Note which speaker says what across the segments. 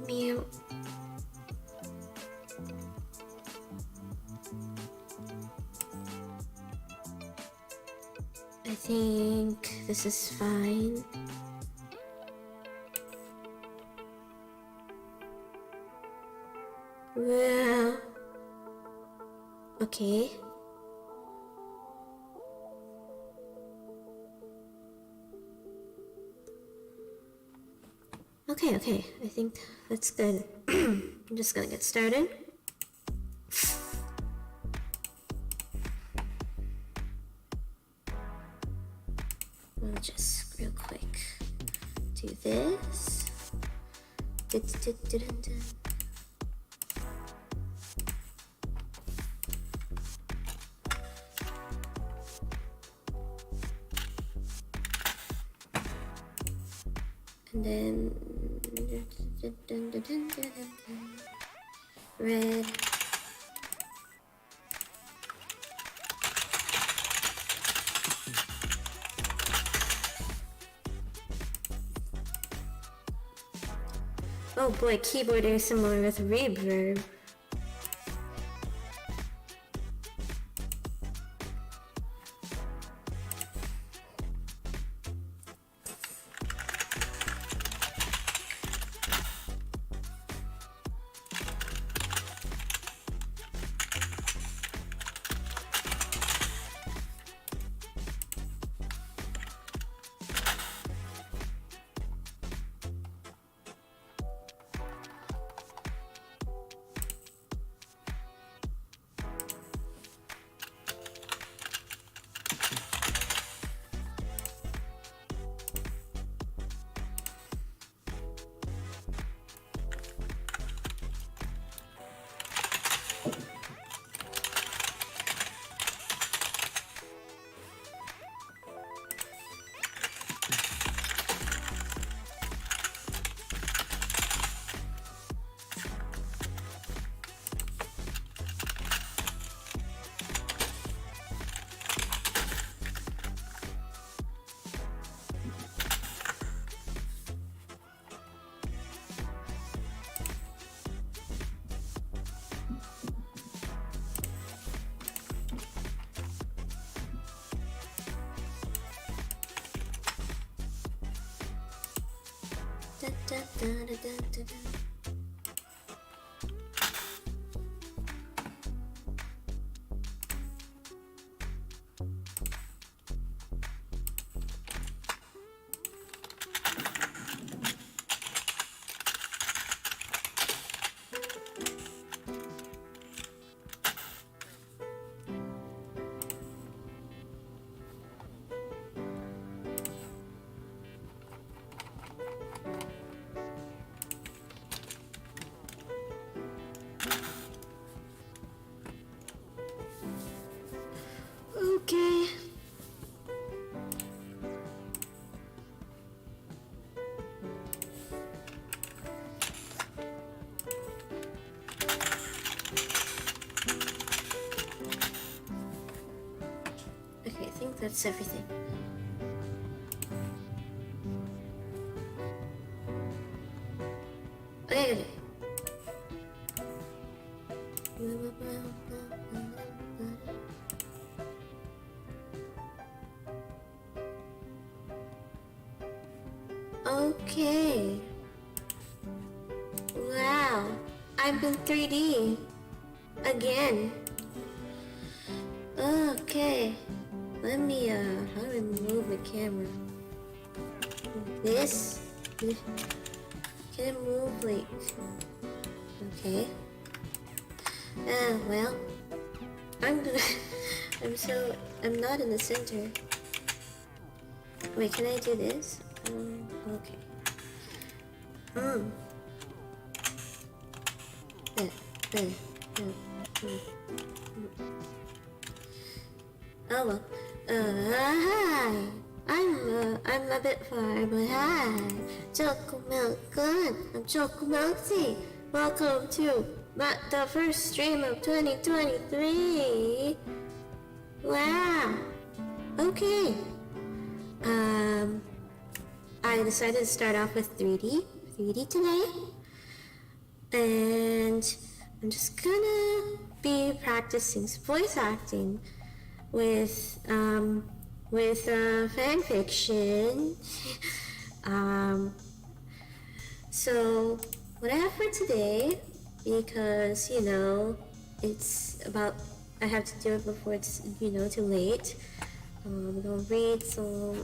Speaker 1: Meow. I think this is fine. Well, okay. Okay, I think that's good. I'm just gonna get started. We'll just real quick do this. And then red. Oh boy, keyboard is similar with reverb. that's everything. Okay. Okay. Wow. I'm in 3D. Again. Okay. Let me, how do I move the camera? This? Can it move, like... Okay. Well... I'm gonna... I'm not in the center. Wait, can I do this? Okay. Oh well. Hi. I'm a bit far, but hi. ChocoMilkTea. I'm ChocoMilkTea. Welcome to the first stream of 2023. Wow. Okay. I decided to start off with 3D today. And I'm just gonna be practicing voice acting with fanfiction. So what I have for today, because it's about, I have to do it before it's too late. I'm gonna read some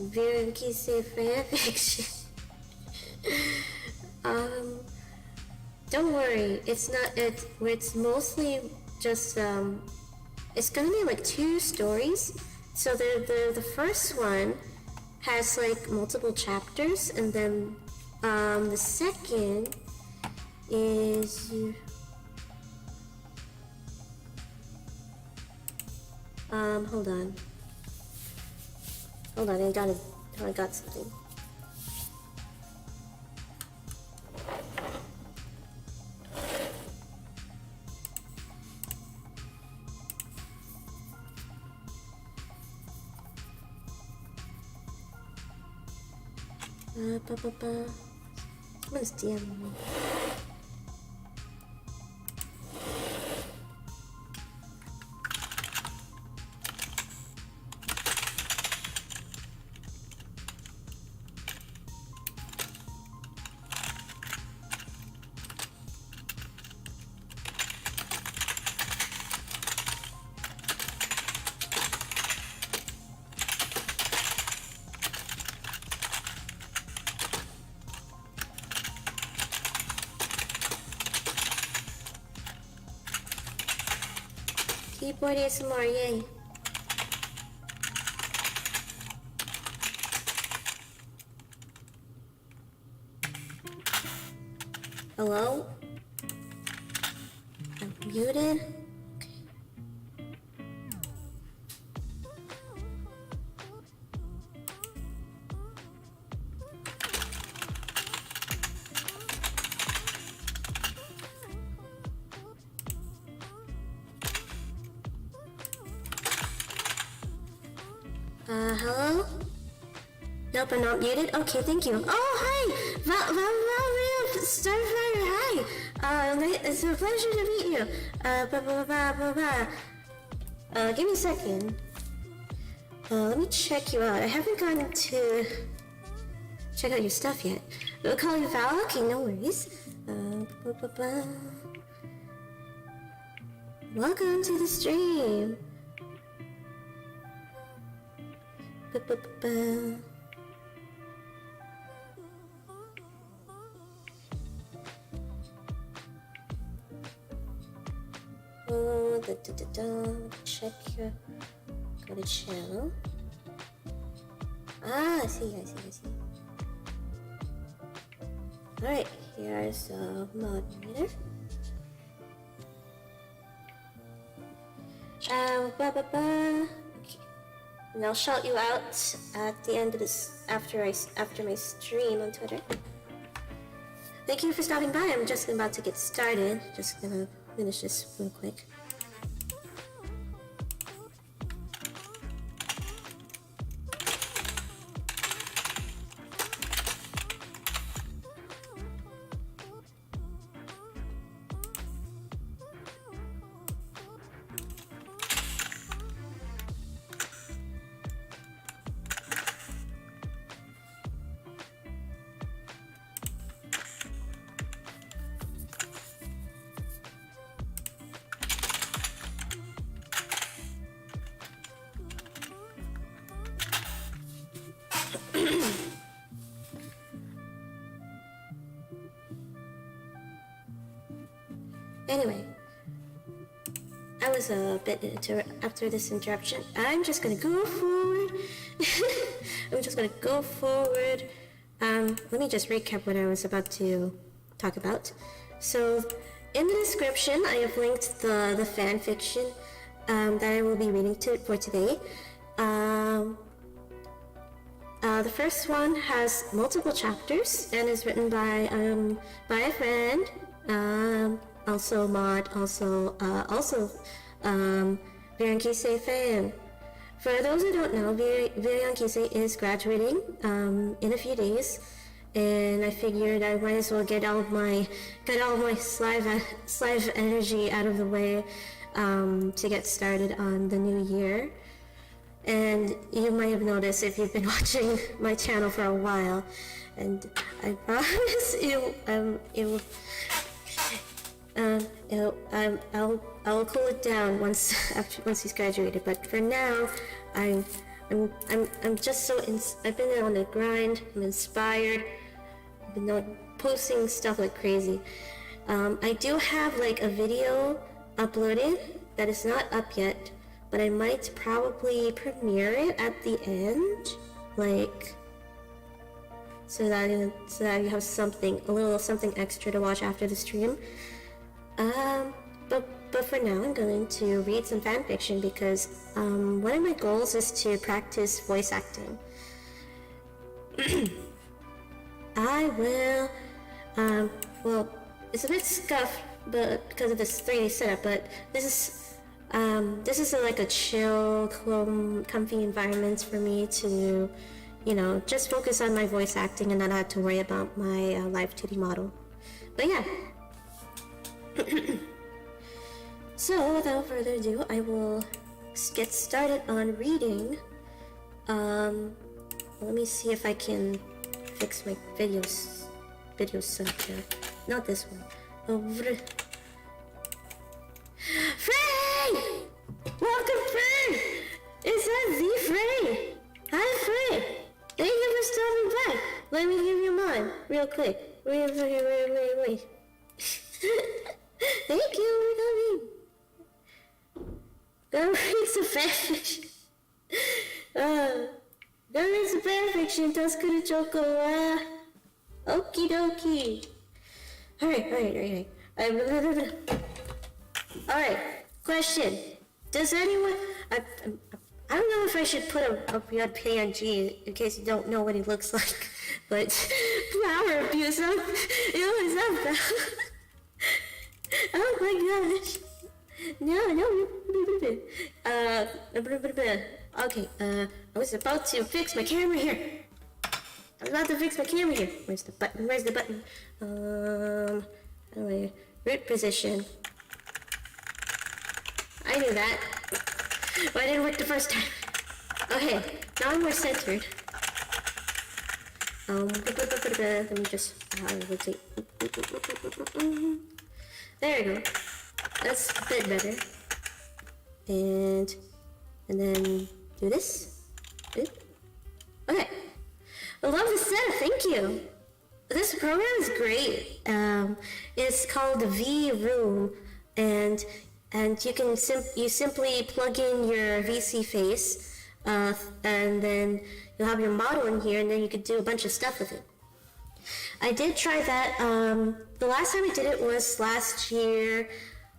Speaker 1: very kissy fanfiction. Don't worry, it's mostly just it's gonna be like 2 stories. So the first one has like multiple chapters, and then the second is hold on, I got something. Someone's DMing me. Keyboard ASMR, yay. Hello? I'm muted? Hello? Nope, I'm not muted. Okay, thank you. Oh, hi! Starfire, hi! It's a pleasure to meet you. Give me a second. Let me check you out. I haven't gotten to check out your stuff yet. We'll call you Val? Okay, no worries. Welcome to the stream. Check your go to channel. I see. Alright, here's a moderator. Okay. And I'll shout you out at the end of this after my stream on Twitter. Thank you for stopping by. I'm just about to get started. Just gonna finish this real quick. Anyway, I was a bit after this interruption. I'm just gonna go forward. I'm just gonna go forward. Let me just recap what I was about to talk about. So, in the description, I have linked the fan fiction that I will be reading for today. The first one has multiple chapters and is written by a friend, also mod, also Rion fan. For those who don't know, Rion is graduating in a few days, and I figured I might as well get all of my Slive energy out of the way to get started on the new year. And you might have noticed if you've been watching my channel for a while, and I promise I'll cool it down once he's graduated. But for now, I'm just so I've been on the grind. I'm inspired. I've been posting stuff like crazy. I do have like a video uploaded that is not up yet, but I might probably premiere it at the end, like so that you have a little something extra to watch after the stream. But for now, I'm going to read some fan fiction because one of my goals is to practice voice acting. I will. Well, it's a bit scuffed, but because of this 3D setup. But this is like a chill, comfy environment for me to, just focus on my voice acting and not have to worry about my live 2D model. But yeah. So without further ado, I will get started on reading. Let me see if I can fix my video setup here. Not this one. Frey! Welcome, Frey! It's Z Frey! Hi, Frey! Thank you for stopping by. Let me give you mine, real quick. Wait. Thank you for coming. Go read some fanfiction. Go read some fanfiction. Taskuru Choco. Okie dokie. Alright. Alright, question. Does anyone... I don't know if I should put a PNG in case you don't know what he looks like, but flower abuse, it's not bad. Oh my gosh. No. Okay, I was about to fix my camera here. Where's the button? Anyway, root position. I knew that. But it didn't work the first time. Okay, now I'm more centered. Let me just rotate. There we go. That's a bit better. And then do this. Okay. I love the setup. Thank you. This program is great. It's called the V Room, and you can simply plug in your VC face, and then you'll have your model in here, and then you could do a bunch of stuff with it. I did try that. The last time I did it was last year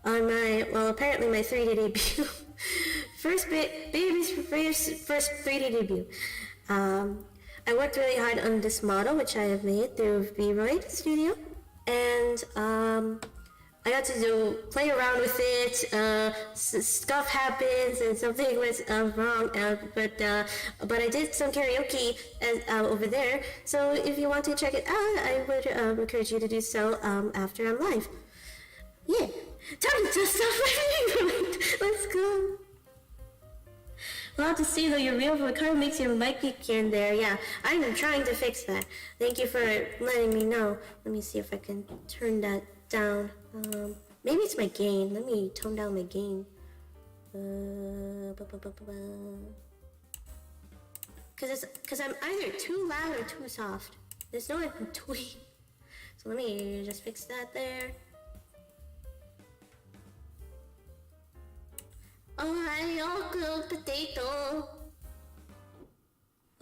Speaker 1: on apparently my 3D debut. First 3D debut. I worked really hard on this model, which I have made through Vroid Studio, and I got to play around with it. Stuff happens and something was wrong, but I did some karaoke over there. So if you want to check it out, I would encourage you to do so after I'm live. Yeah, time to stop playing. Let's go. We'll have to see though. Your real record makes your mic peak here and there. Yeah, I'm trying to fix that. Thank you for letting me know. Let me see if I can turn that down. Maybe it's my gain. Let me tone down my gain. Cause I'm either too loud or too soft. There's no in between. So let me just fix that there. Oh, hi, grilled potato.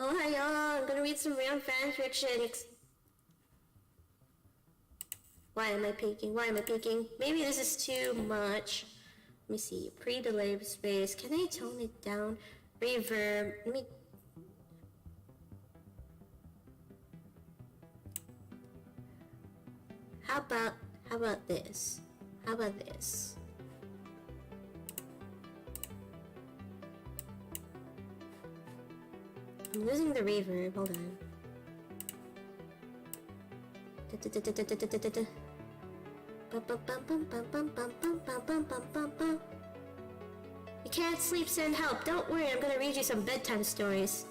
Speaker 1: Oh, hi, I'm gonna read some Rion fanfiction. Why am I peeking? Why am I peeking? Maybe this is too much. Let me see. Pre-delay space. Can I tone it down? Reverb. Let me. How about this? How about this? I'm losing the reverb. Hold on. You can't sleep, send help. Don't worry, I'm gonna read you some bedtime stories.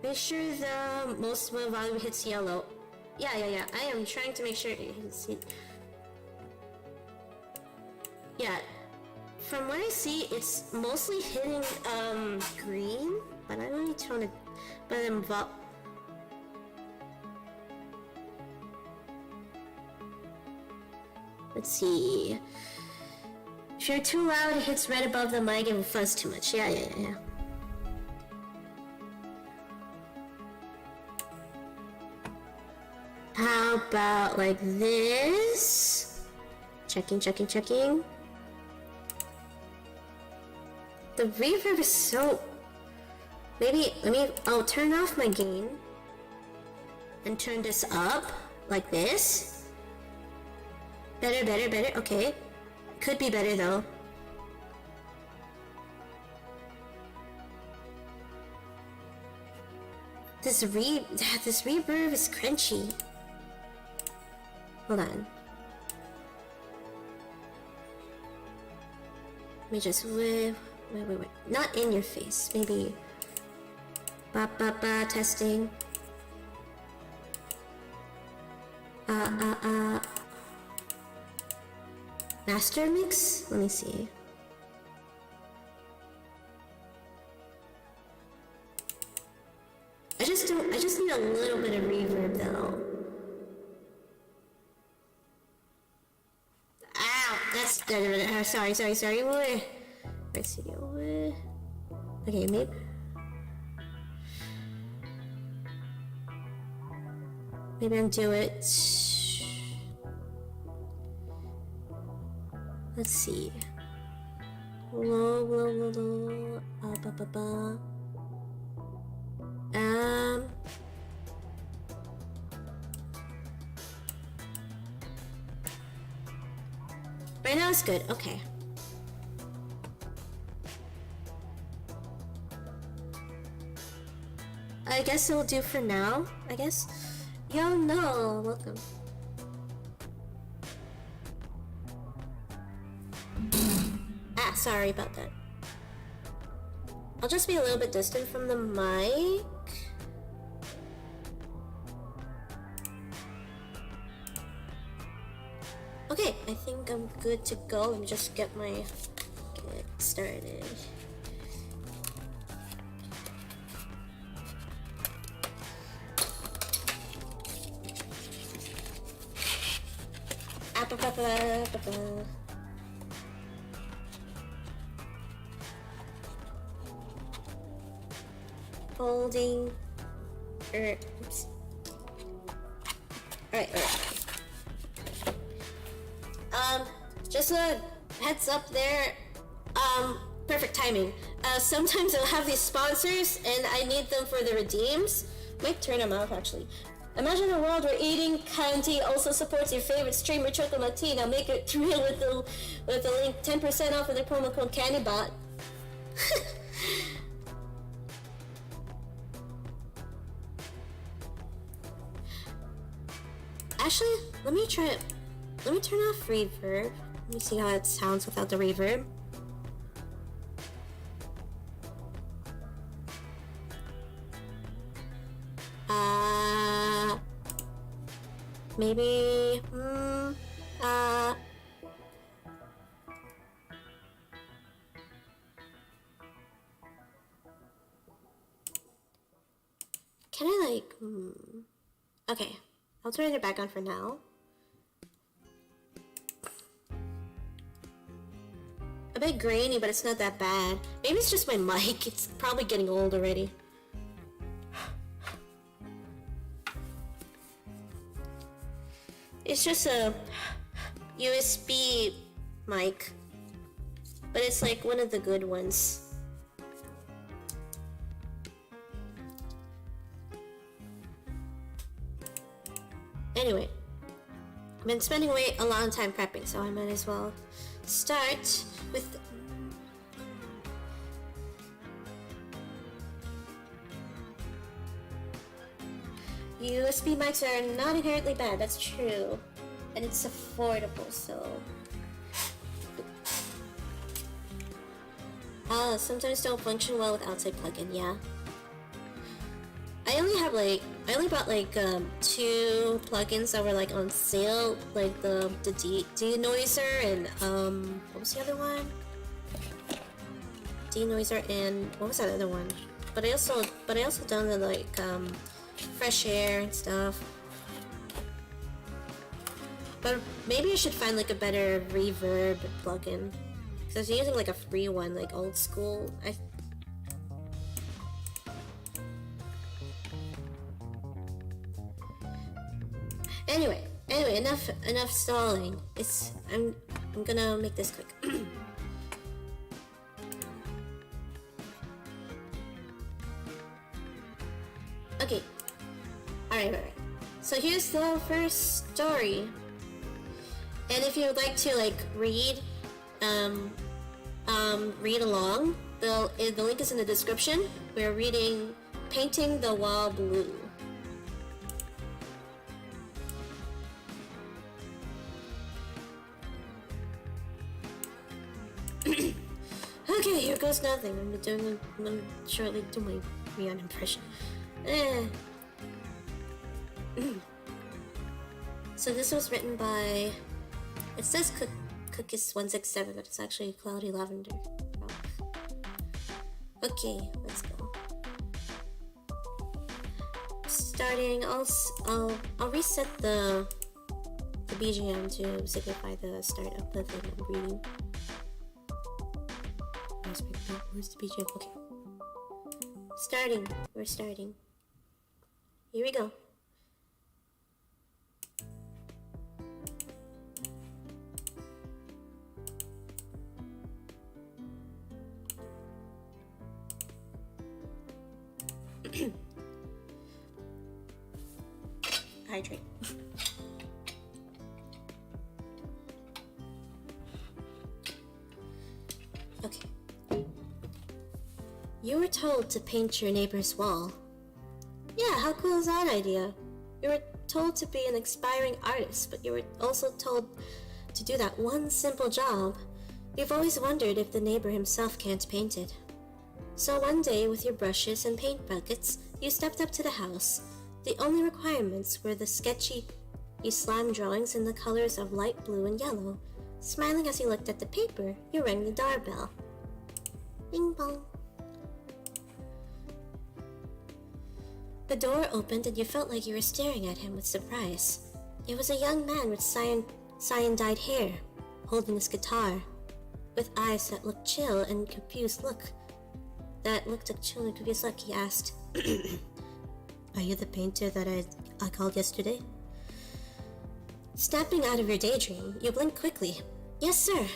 Speaker 1: Make sure the most volume hits yellow. Yeah. I am trying to make sure it hits it. Yeah. From what I see, it's mostly hitting green, but I only tone it. But I'm let's see. If you're too loud, it hits red above the mic and fuzz too much. Yeah. How about like this? Checking. The reverb is so... Maybe, I'll turn off my gain and turn this up like this. Better, okay. Could be better though. This reverb is crunchy. Hold on. Let me just wait. Not in your face. Maybe. Testing. Master mix? Let me see. I just need a little bit of reverb though. Ow! That's sorry. Let's see. Okay, maybe undo it. Let's see. Low. Right now it's good. Okay. I guess it'll do for now. I guess. Yo, no. Welcome. Sorry about that. I'll just be a little bit distant from the mic. Okay, I think I'm good to go. Let me just get started. Holding. Oops. Alright. Just a heads up there. Perfect timing. Sometimes I'll have these sponsors and I need them for the redeems. Might turn them off actually. Imagine a world where eating County also supports your favorite streamer ChocoMilkTea. Now make it real with the link 10% off with the promo code CandyBot. Actually, let me turn off reverb. Let me see how it sounds without the reverb. Maybe, can I okay, I'll turn it back on for now. bit grainy, but it's not that bad. Maybe it's just my mic. It's probably getting old already. It's just a USB mic, but it's like one of the good ones. Anyway, I've been spending a lot of time prepping, so I might as well start with USB mics are not inherently bad, that's true. And it's affordable, so... sometimes don't function well with outside plugin, yeah. I only bought like 2 plugins that were like on sale, like the denoiser and what was the other one? Denoiser and what was that other one? But I also downloaded like fresh air and stuff. But maybe I should find like a better reverb plugin. Cause I was using like a free one, like old school. Anyway, enough stalling. I'm gonna make this quick. Okay. Alright. So here's the first story. And if you would like to like read along, the link is in the description. We're reading Painting the Wall Blue. Okay, here goes nothing. I'm gonna shortly do my Rion impression. So this was written by, it says Cookies167, but it's actually Cloudy Lavender. Okay, let's go. Starting, I'll reset the BGM to signify the start of the thing I'm reading. Where's the BGM? Okay. We're starting. Here we go. Hydrate. Okay. You were told to paint your neighbor's wall. Yeah, how cool is that idea? You were told to be an aspiring artist, but you were also told to do that one simple job. You've always wondered if the neighbor himself can't paint it. So one day, with your brushes and paint buckets, you stepped up to the house. The only requirements were the sketchy slime drawings in the colors of light blue and yellow. Smiling as you looked at the paper, you rang the doorbell. Bing bong. The door opened and you felt like you were staring at him with surprise. It was a young man with cyan-dyed hair, holding his guitar, with eyes that looked chill and confused look. He asked, "Are you the painter that I called yesterday?" Snapping out of your daydream, you blinked quickly. "Yes, sir.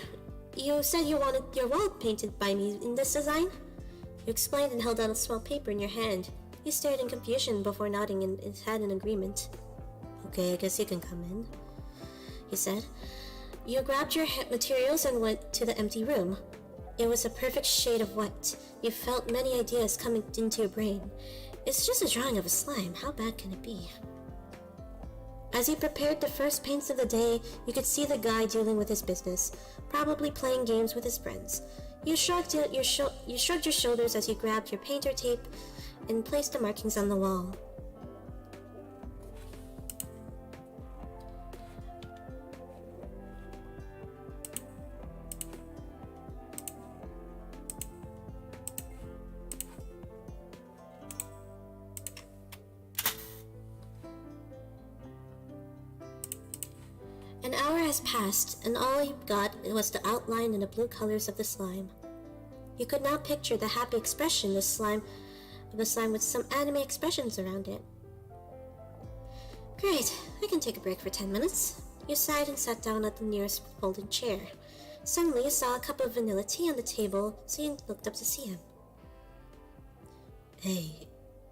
Speaker 1: You said you wanted your wall painted by me in this design?" You explained and held out a small paper in your hand. He stared in confusion before nodding his head in agreement. "Okay, I guess you can come in," he said. You grabbed your materials and went to the empty room. It was a perfect shade of white. You felt many ideas coming into your brain. It's just a drawing of a slime. How bad can it be? As you prepared the first paints of the day, you could see the guy dealing with his business, probably playing games with his friends. You shrugged your shoulders as you grabbed your painter tape and placed the markings on the wall. An hour has seconds passed, and all you got was the outline and the blue colors of the slime. You could now picture the happy expression of the slime with some anime expressions around it. Great, I can take a break for 10 minutes. You sighed and sat down at the nearest folding chair. Suddenly, you saw a cup of vanilla tea on the table, so you looked up to see him. Hey,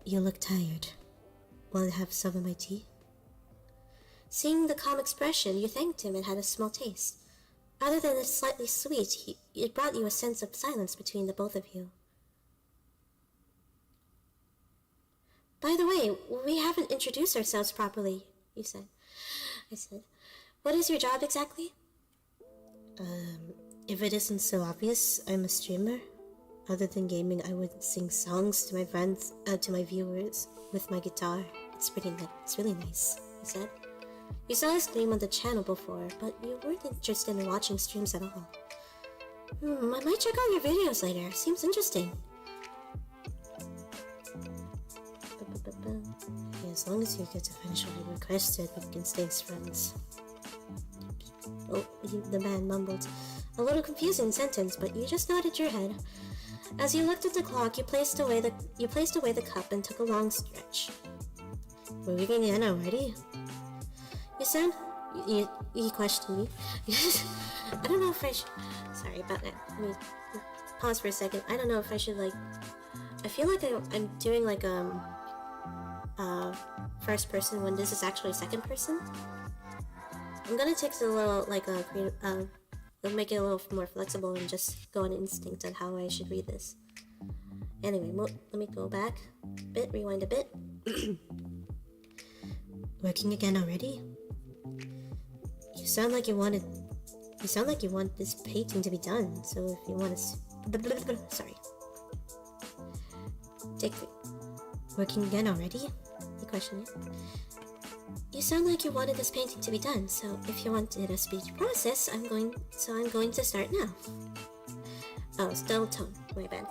Speaker 1: you look tired. Want to have some of my tea? Seeing the calm expression, you thanked him and had a small taste. Other than it's slightly sweet, it brought you a sense of silence between the both of you. By the way, we haven't introduced ourselves properly, you said. I said, what is your job exactly? If it isn't so obvious, I'm a streamer. Other than gaming, I would sing songs to my friends, to my viewers, with my guitar. It's really nice, he said. You saw his name on the channel before, but you weren't interested in watching streams at all. I might check out your videos later. Seems interesting. Yeah, as long as you get to finish what you requested, we can stay as friends. Oh, the man mumbled. A little confusing sentence, but you just nodded your head. As you looked at the clock, you placed away the cup and took a long stretch. We're leaving in already? You said? You questioned me. I don't know if I should... Sorry about that. Let me pause for a second. I don't know if I should, like... I feel like I'm doing, like, first person when this is actually second person. I'm gonna take a little, like, make it a little more flexible and just go on instinct on how I should read this. Anyway, let me go back a bit, rewind a bit. Working again already? You sound like you want this painting to be done, so if you want to... Sorry. Take 3. Working again already? You questioned it. You sound like you wanted this painting to be done, so if you wanted a speedy process, I'm going to start now. Oh, still tone. My bad.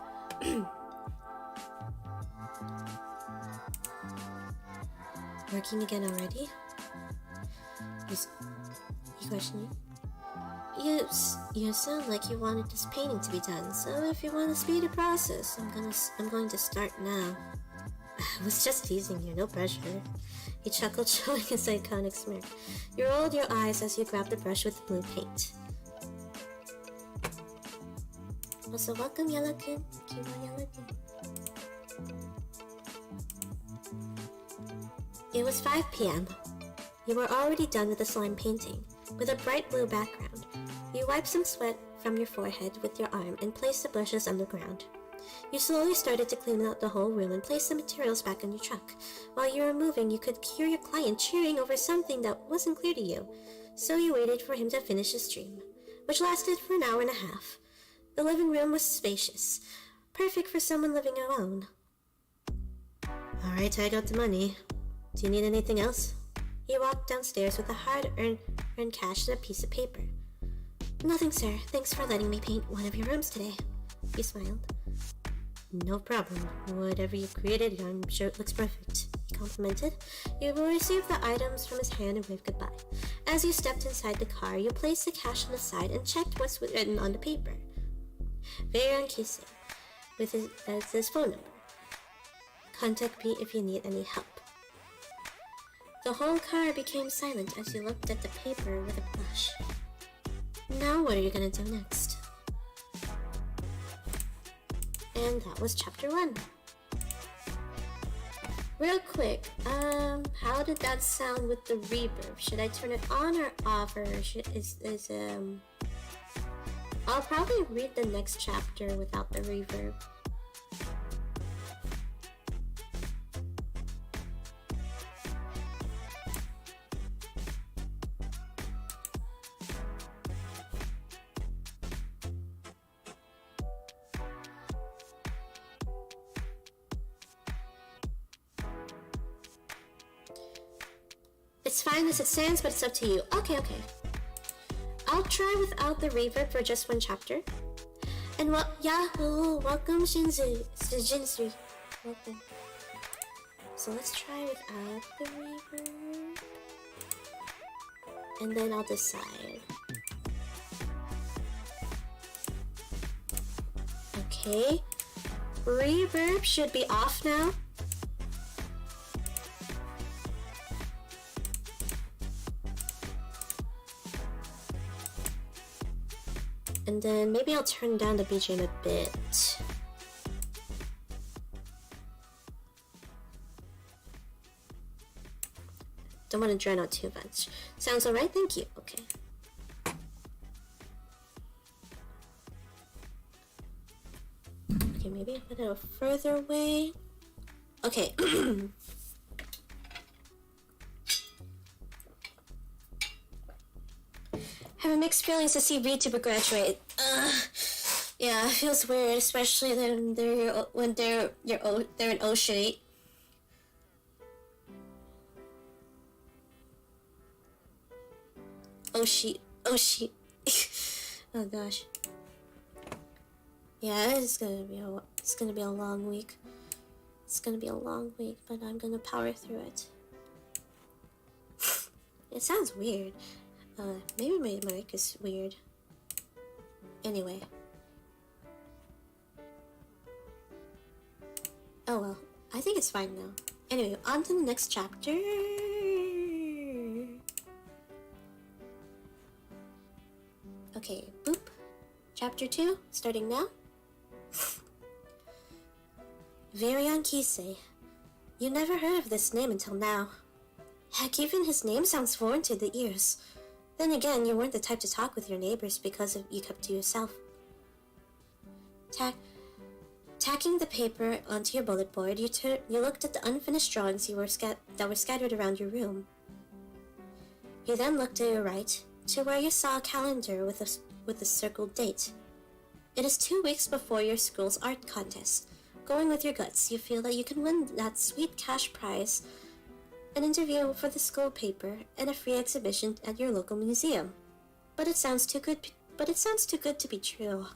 Speaker 1: Working again already? You questioned it. You sound like you wanted this painting to be done, so if you want a speedy process, I'm going to start now. I was just teasing you, no pressure. He chuckled, showing his iconic smirk. You rolled your eyes as you grabbed the brush with the blue paint. Also, welcome, Yellow-kun. Thank you, Yellow-kun. It was 5 p.m. You were already done with the slime painting, with a bright blue background. You wiped some sweat from your forehead with your arm and placed the brushes on the ground. You slowly started to clean out the whole room and place the materials back in your truck. While you were moving, you could hear your client cheering over something that wasn't clear to you, so you waited for him to finish his stream, which lasted for an hour and a half. The living room was spacious, perfect for someone living alone. Alright, I got the money. Do you need anything else? He walked downstairs with the hard-earned cash and a piece of paper. Nothing, sir. Thanks for letting me paint one of your rooms today. He smiled. No problem. Whatever you created, I'm sure it looks perfect. He complimented. You received the items from his hand and waved goodbye. As you stepped inside the car, you placed the cash on the side and checked what's written on the paper. Rion with his phone number. Contact me if you need any help. The whole car became silent as you looked at the paper with a blush. Now what are you gonna do next? And that was chapter 1. Real quick, how did that sound with the reverb? Should I turn it on or off, or I'll probably read the next chapter without the reverb. It's fine as it stands, but it's up to you. Okay. I'll try without the reverb for just one chapter. And Yahoo! Welcome, Jinsui. Welcome. So let's try without the reverb. and then I'll decide. Okay, reverb should be off now. And then maybe I'll turn down the BGM a bit. Don't want to drown out too much. Sounds alright? Thank you. Okay. Okay, maybe put it a further away. Okay. Have mixed feelings to see Vtuber graduate. Yeah, it feels weird, especially when they're in 08. Oh shit. Oh gosh. Yeah, it's gonna be a long week. It's gonna be a long week, but I'm gonna power through it. It sounds weird. Maybe my mic is weird. Anyway. Oh well, I think it's fine now. Anyway, on to the next chapter. Okay, boop. Chapter 2, starting now. Rion Kisei. You never heard of this name until now. Heck, even his name sounds foreign to the ears. Then again, you weren't the type to talk with your neighbors because you kept to yourself. Tacking the paper onto your bullet board, you looked at the unfinished drawings that were scattered around your room. You then looked to your right, to where you saw a calendar with a circled date. It is 2 weeks before your school's art contest. Going with your guts, you feel that you can win that sweet cash prize, an interview for the school paper, and a free exhibition at your local museum. But it sounds too good to be true.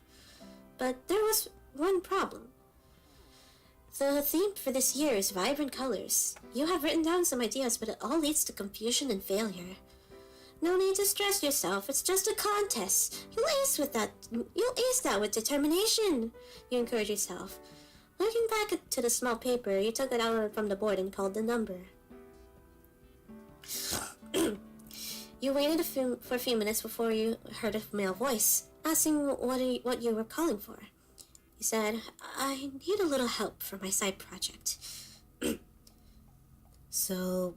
Speaker 1: But there was one problem. The theme for this year is vibrant colors. You have written down some ideas, but it all leads to confusion and failure. No need to stress yourself, it's just a contest. You'll ace that with determination, you encourage yourself. Looking back to the small paper, you took it out from the board and called the number. You waited for a few minutes before you heard a male voice, asking what you were calling for. You said, I need a little help for my side project. So,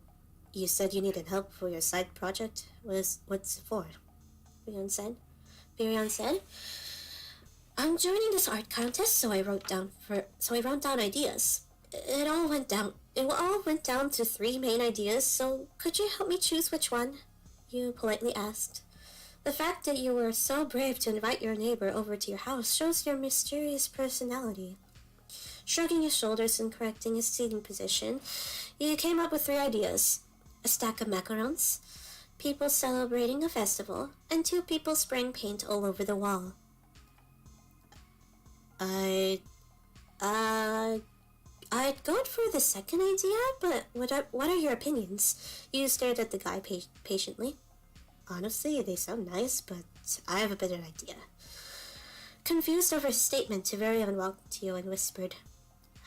Speaker 1: you said you needed help for your side project? What's it for? Rion said. I'm joining this art contest, so I wrote down ideas. It all went down to 3 main ideas, so could you help me choose which one? You politely asked. The fact that you were so brave to invite your neighbor over to your house shows your mysterious personality. Shrugging your shoulders and correcting his seating position, you came up with 3 ideas. A stack of macarons, people celebrating a festival, and 2 people spraying paint all over the wall. I'd go for the second idea, but what are your opinions? You stared at the guy patiently. Honestly, they sound nice, but I have a better idea. Confused over his statement, Rion walked to you and whispered,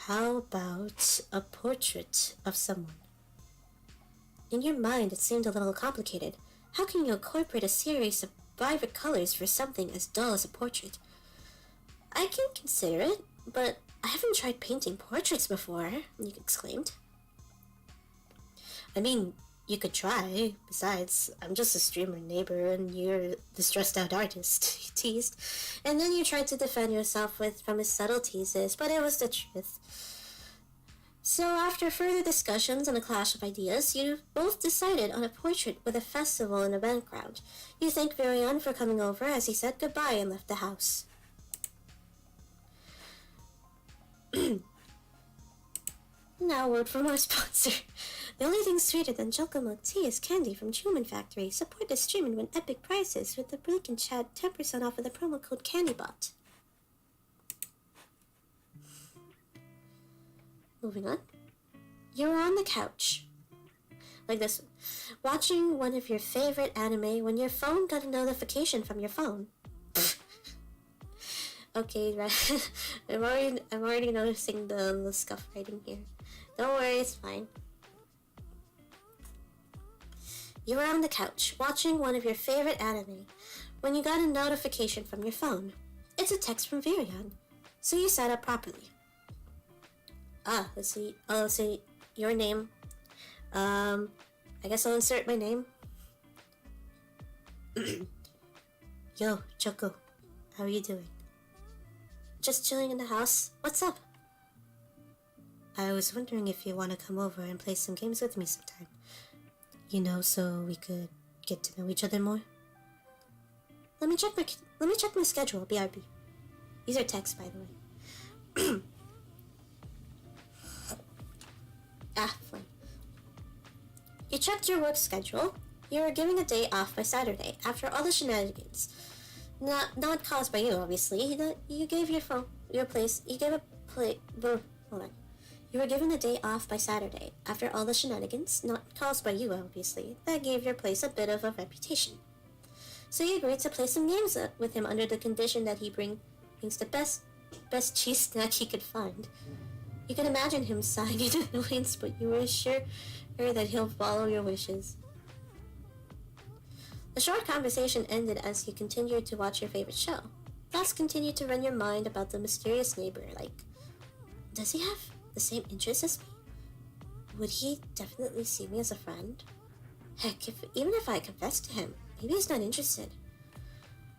Speaker 1: How about a portrait of someone? In your mind, it seemed a little complicated. How can you incorporate a series of vibrant colors for something as dull as a portrait? I can consider it, but I haven't tried painting portraits before, you exclaimed. I mean, you could try. Besides, I'm just a streamer neighbor and you're the stressed out artist, he teased. And then you tried to defend yourself from his subtle teases, but it was the truth. So after further discussions and a clash of ideas, you both decided on a portrait with a festival in the background. You thanked Rion for coming over as he said goodbye and left the house. Now, a word from our sponsor. The only thing sweeter than ChocoMilkTea is candy from Truman Factory. Support the stream and win epic prizes with the link in chat, 10% off with the promo code CandyBot. Moving on. You're on the couch. Like this. Watching one of your favorite anime when your phone got a notification from your phone. Okay, right. I'm already noticing the scuff writing here. Don't worry, it's fine. You were on the couch, watching one of your favorite anime, when you got a notification from your phone. It's a text from Rion, so you sat up properly. Let's see. Oh, let's see. Your name. I guess I'll insert my name. Yo, Choco. How are you doing? Just chilling in the house. What's up? I was wondering if you want to come over and play some games with me sometime. You know, so we could get to know each other more. Let me check my schedule, BRB. These are texts, by the way. Fine. You checked your work schedule. You were given a day off by Saturday after all the shenanigans. Not caused by you, obviously. You gave your phone, your place. You gave a play. Hold on. You were given a day off by Saturday after all the shenanigans, not caused by you, obviously. That gave your place a bit of a reputation. So you agreed to play some games with him under the condition that he brings the best cheese snack he could find. You can imagine him sighing in annoyance, but you were sure that he'll follow your wishes. The short conversation ended as you continued to watch your favorite show. Thoughts continued to run your mind about the mysterious neighbor, like, does he have the same interests as me? Would he definitely see me as a friend? Heck, even if I confessed to him, maybe he's not interested.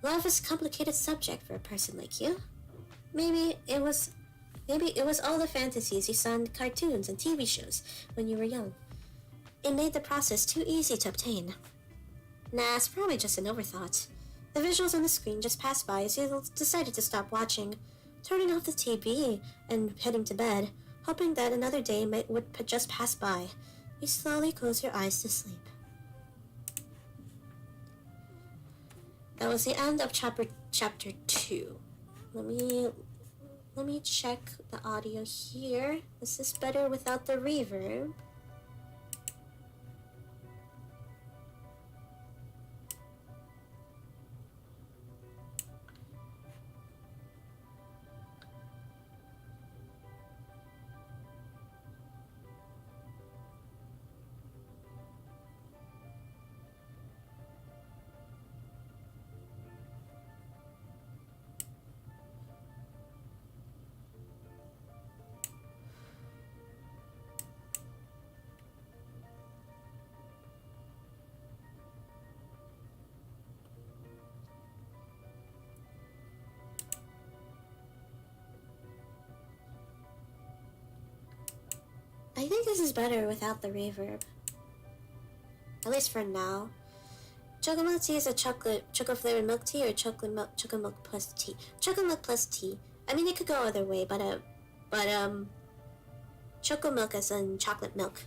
Speaker 1: Love is a complicated subject for a person like you. Maybe it was all the fantasies you saw in cartoons and TV shows when you were young. It made the process too easy to obtain. Nah, it's probably just an overthought. The visuals on the screen just passed by as you decided to stop watching, turning off the TV and heading to bed, hoping that another day would just pass by. You slowly close your eyes to sleep. That was the end of chapter 2. Let me check the audio here. Is this better without the reverb? I think this is better without the reverb. At least for now. ChocoMilkTea is a chocolate flavored milk tea or chocolate milk plus tea. Chocolate milk plus tea. I mean, it could go either way, but choco milk as in chocolate milk.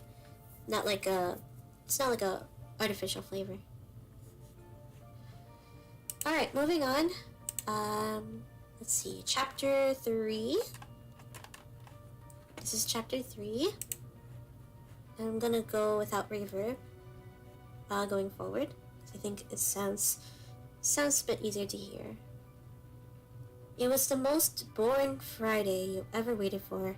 Speaker 1: It's not like a artificial flavor. Alright, moving on. Let's see, chapter 3. This is chapter 3. I'm gonna go without reverb going forward. I think it sounds a bit easier to hear. It was the most boring Friday you ever waited for.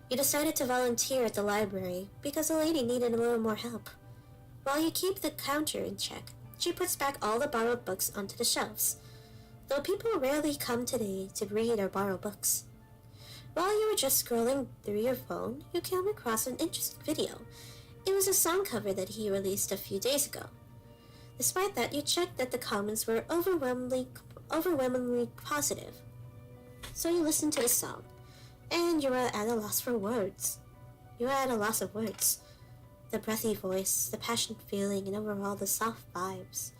Speaker 1: You decided to volunteer at the library because a lady needed a little more help. While you keep the counter in check, she puts back all the borrowed books onto the shelves, though people rarely come today to read or borrow books. While you were just scrolling through your phone, you came across an interesting video. It was a song cover that he released a few days ago. Despite that, you checked that the comments were overwhelmingly positive. So you listened to the song, and you were at a loss for words. You were at a loss of words. The breathy voice, the passionate feeling, and overall the soft vibes.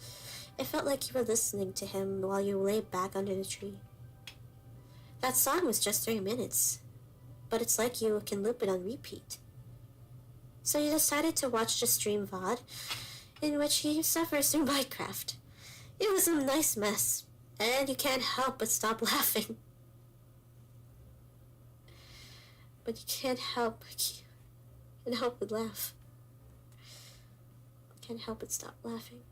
Speaker 1: It felt like you were listening to him while you lay back under the tree. That song was just 3 minutes, but it's like you can loop it on repeat. So you decided to watch the stream VOD, in which he suffers through Minecraft. It was a nice mess, and you can't help but stop laughing. But you can't help but laugh. Can't help but stop laughing.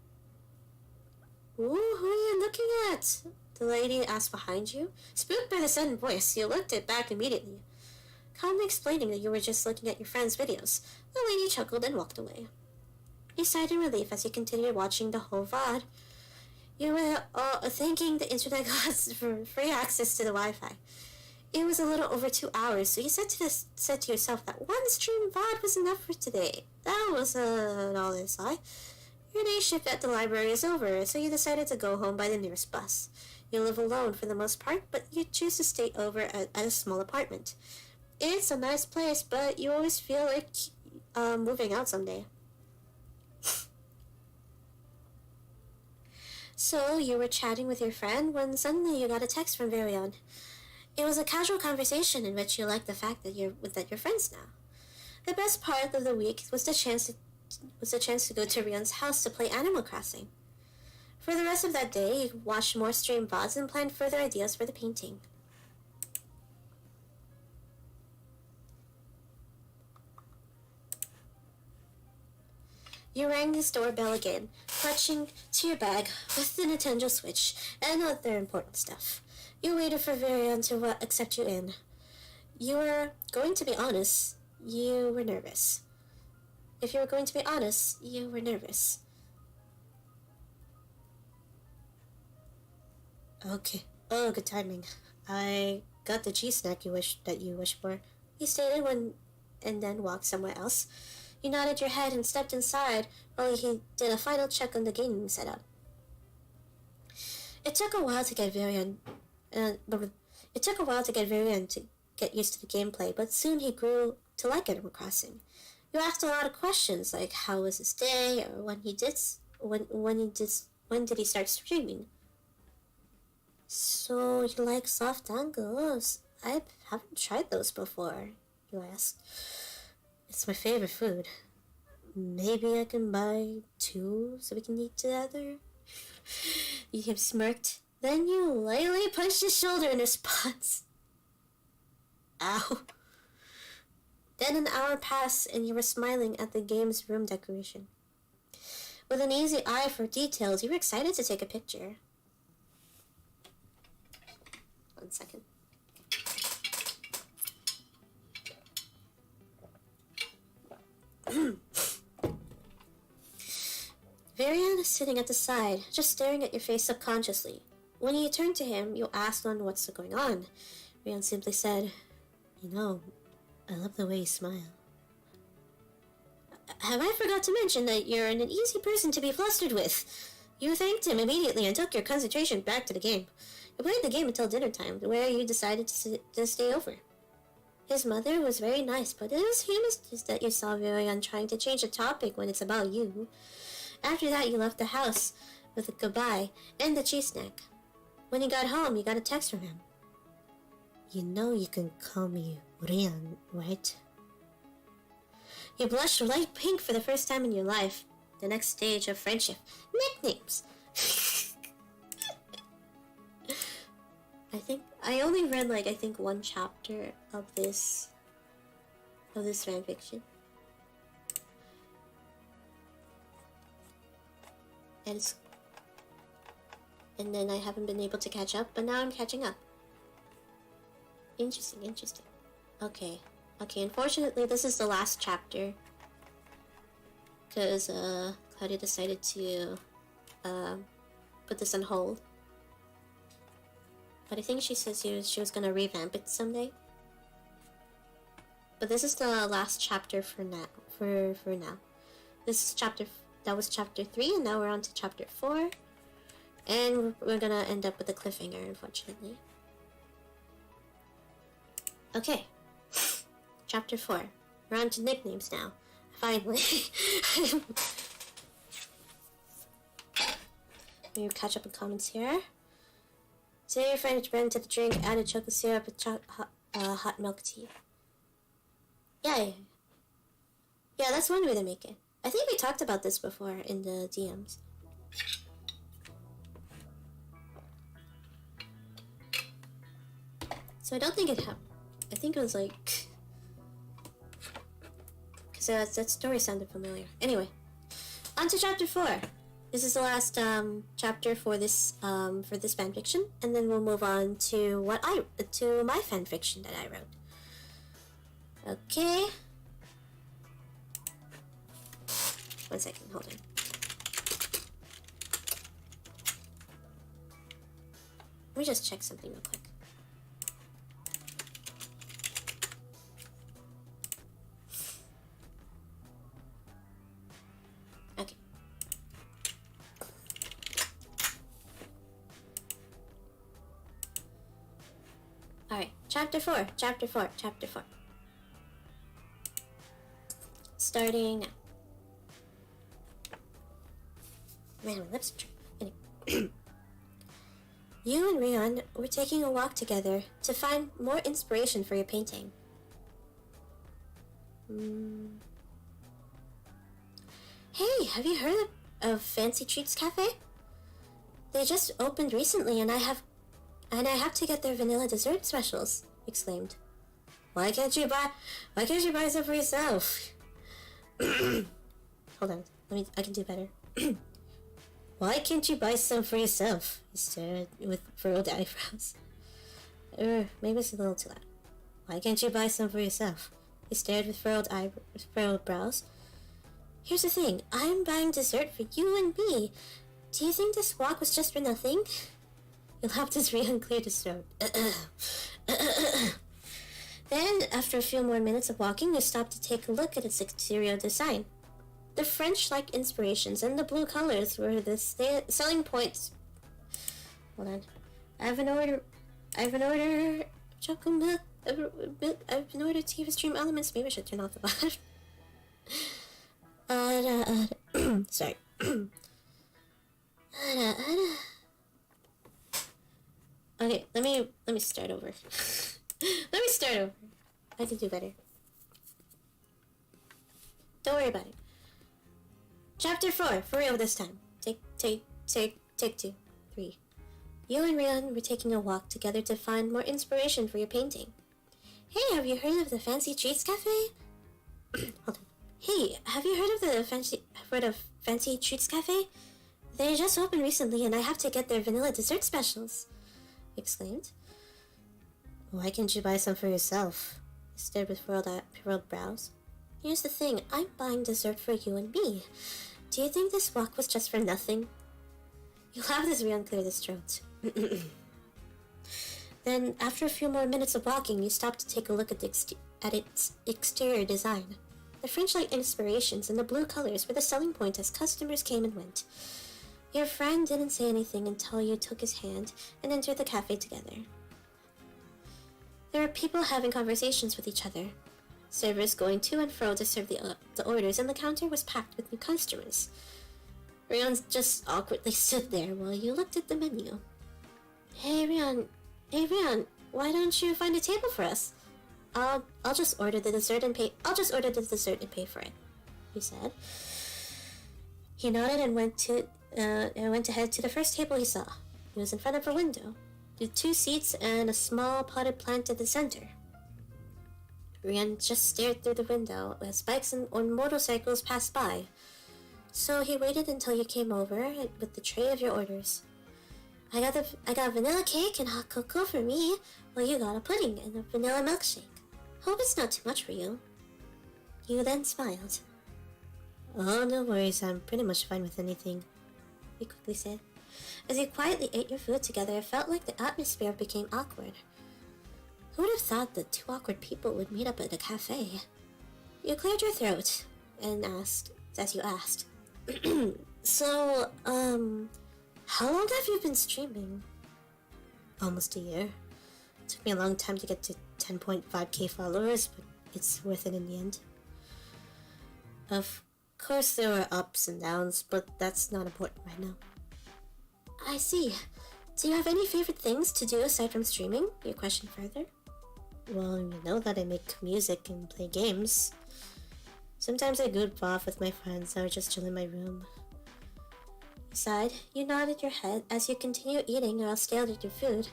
Speaker 1: Ooh, who are you looking at? The lady asked behind you. Spooked by the sudden voice, you looked it back immediately. Calmly explaining that you were just looking at your friend's videos, the lady chuckled and walked away. You sighed in relief as you continued watching the whole VOD. You were thanking the internet gods for free access to the Wi-Fi. It was a little over 2 hours, so you said to yourself that one stream VOD was enough for today. That was all this lie. Your day shift at the library is over, so you decided to go home by the nearest bus. You live alone for the most part, but you choose to stay over at a small apartment. It's a nice place, but you always feel like moving out someday. So you were chatting with your friend when suddenly you got a text from Rion. It was a casual conversation in which you liked the fact that you're friends now. The best part of the week was the chance to go to Rion's house to play Animal Crossing. For the rest of that day, you watched more stream VODs and planned further ideas for the painting. You rang his doorbell again, clutching to your bag with the Nintendo Switch and other important stuff. You waited for Rion to accept you in. You were going to be honest, you were nervous. If you were going to be honest, you were nervous. Okay. Oh, good timing. I got the cheese snack you wished for. He stated and then walked somewhere else. You nodded your head and stepped inside while he did a final check on the gaming setup. It took a while to get Rion to get used to the gameplay, but soon he grew to like Animal Crossing. You asked a lot of questions like how was his day or when did he start streaming. So you like soft dangles? I haven't tried those before, you asked. It's my favorite food. Maybe I can buy 2 so we can eat together? You smirked. Then you lightly punched his shoulder in response. Ow. Then an hour passed and you were smiling at the game's room decoration. With an easy eye for details, you were excited to take a picture. 1 second. Rion is sitting at the side, just staring at your face subconsciously. When you turned to him, you asked on what's going on. Rion simply said, "You know, I love the way you smile." Have I forgot to mention that you're an easy person to be flustered with? You thanked him immediately and took your concentration back to the game. You played the game until dinner time, where you decided to stay over. His mother was very nice, but it was humorous that you saw Rion trying to change the topic when it's about you. After that, you left the house with a goodbye and the cheese snack. When you got home, you got a text from him. You know you can call me Rion, right? You blushed light pink for the first time in your life. The next stage of friendship. Nicknames! I only read I think 1 chapter of this fanfiction. And then I haven't been able to catch up, but now I'm catching up. Interesting. Okay, unfortunately this is the last chapter. Because, Claudia decided to, put this on hold. But I think she says she was gonna revamp it someday. But this is the last chapter for now. For now, that was chapter 3, and now we're on to chapter 4, and we're gonna end up with a cliffhanger, unfortunately. Okay, chapter 4. We're on to nicknames now. Finally. We'll catch up in comments here. Today your friend rented the drink, added chocolate syrup with hot milk tea. Yeah, that's one way to make it. I think we talked about this before in the DMs. So I don't think it happened. I think it was because that story sounded familiar. Anyway, on to chapter 4. This is the last chapter for this fanfiction, and then we'll move on to my fanfiction that I wrote. Okay. 1 second, hold on. Let me just check something real quick. Okay. Alright, chapter 4. Starting now. Man, my lips are dry. Anyway. You and Rion were taking a walk together to find more inspiration for your painting. Hey, have you heard of Fancy Treats Cafe? They just opened recently, and I have to get their vanilla dessert specials. Exclaimed. Why can't you buy some for yourself? Hold on, I can do better. Why can't you buy some for yourself? He stared with furrowed eyebrows. Maybe it's a little too loud. Why can't you buy some for yourself? He stared with furrowed brows. Here's the thing, I'm buying dessert for you and me. Do you think this walk was just for nothing? You'll have to unclear his throat. Then, after a few more minutes of walking, you stopped to take a look at its exterior design. The French-like inspirations and the blue colors were the selling points. Hold on. I have an order. ChocoMilk. I've an order TV stream elements. Maybe I should turn off the bottom. Sorry. Okay, let me start over. I can do better. Don't worry about it. Chapter 4, for real this time. Take 2, 3. You and Rion were taking a walk together to find more inspiration for your painting. Hey, have you heard of the Fancy Treats Cafe? Hold on. Hey, have you heard of Fancy Treats Cafe? They just opened recently, and I have to get their vanilla dessert specials. Exclaimed. Why can't you buy some for yourself? He stared with furrowed brows. Here's the thing, I'm buying dessert for you and me. Do you think this walk was just for nothing? You'll have this Rion clear his throat. Then, after a few more minutes of walking, you stopped to take a look at its exterior design. The French-like inspirations and the blue colors were the selling point as customers came and went. Your friend didn't say anything until you took his hand and entered the cafe together. There were people having conversations with each other. Servers going to and fro to serve the orders, and the counter was packed with new customers. Rion just awkwardly stood there while you looked at the menu. Hey Rion, why don't you find a table for us? I'll just order the dessert and pay for it, he said. He nodded and went to head to the first table he saw. It was in front of a window, with 2 seats and a small potted plant at the center. Rion just stared through the window as bikes and motorcycles passed by. So he waited until you came over with the tray of your orders. I got vanilla cake and hot cocoa for me, while you got a pudding and a vanilla milkshake. Hope it's not too much for you. You then smiled. Oh, no worries, I'm pretty much fine with anything, he quickly said. As you quietly ate your food together, it felt like the atmosphere became awkward. Who would have thought that 2 awkward people would meet up at a cafe? You cleared your throat and asked, as you asked. So, how long have you been streaming? Almost a year. It took me a long time to get to 10.5k followers, but it's worth it in the end. Of course there were ups and downs, but that's not important right now. I see. Do you have any favorite things to do aside from streaming? You questioned further. Well, you know that I make music and play games. Sometimes I goof off with my friends or just chill in my room. He sighed. You nodded your head as you continued eating or else stared at your food.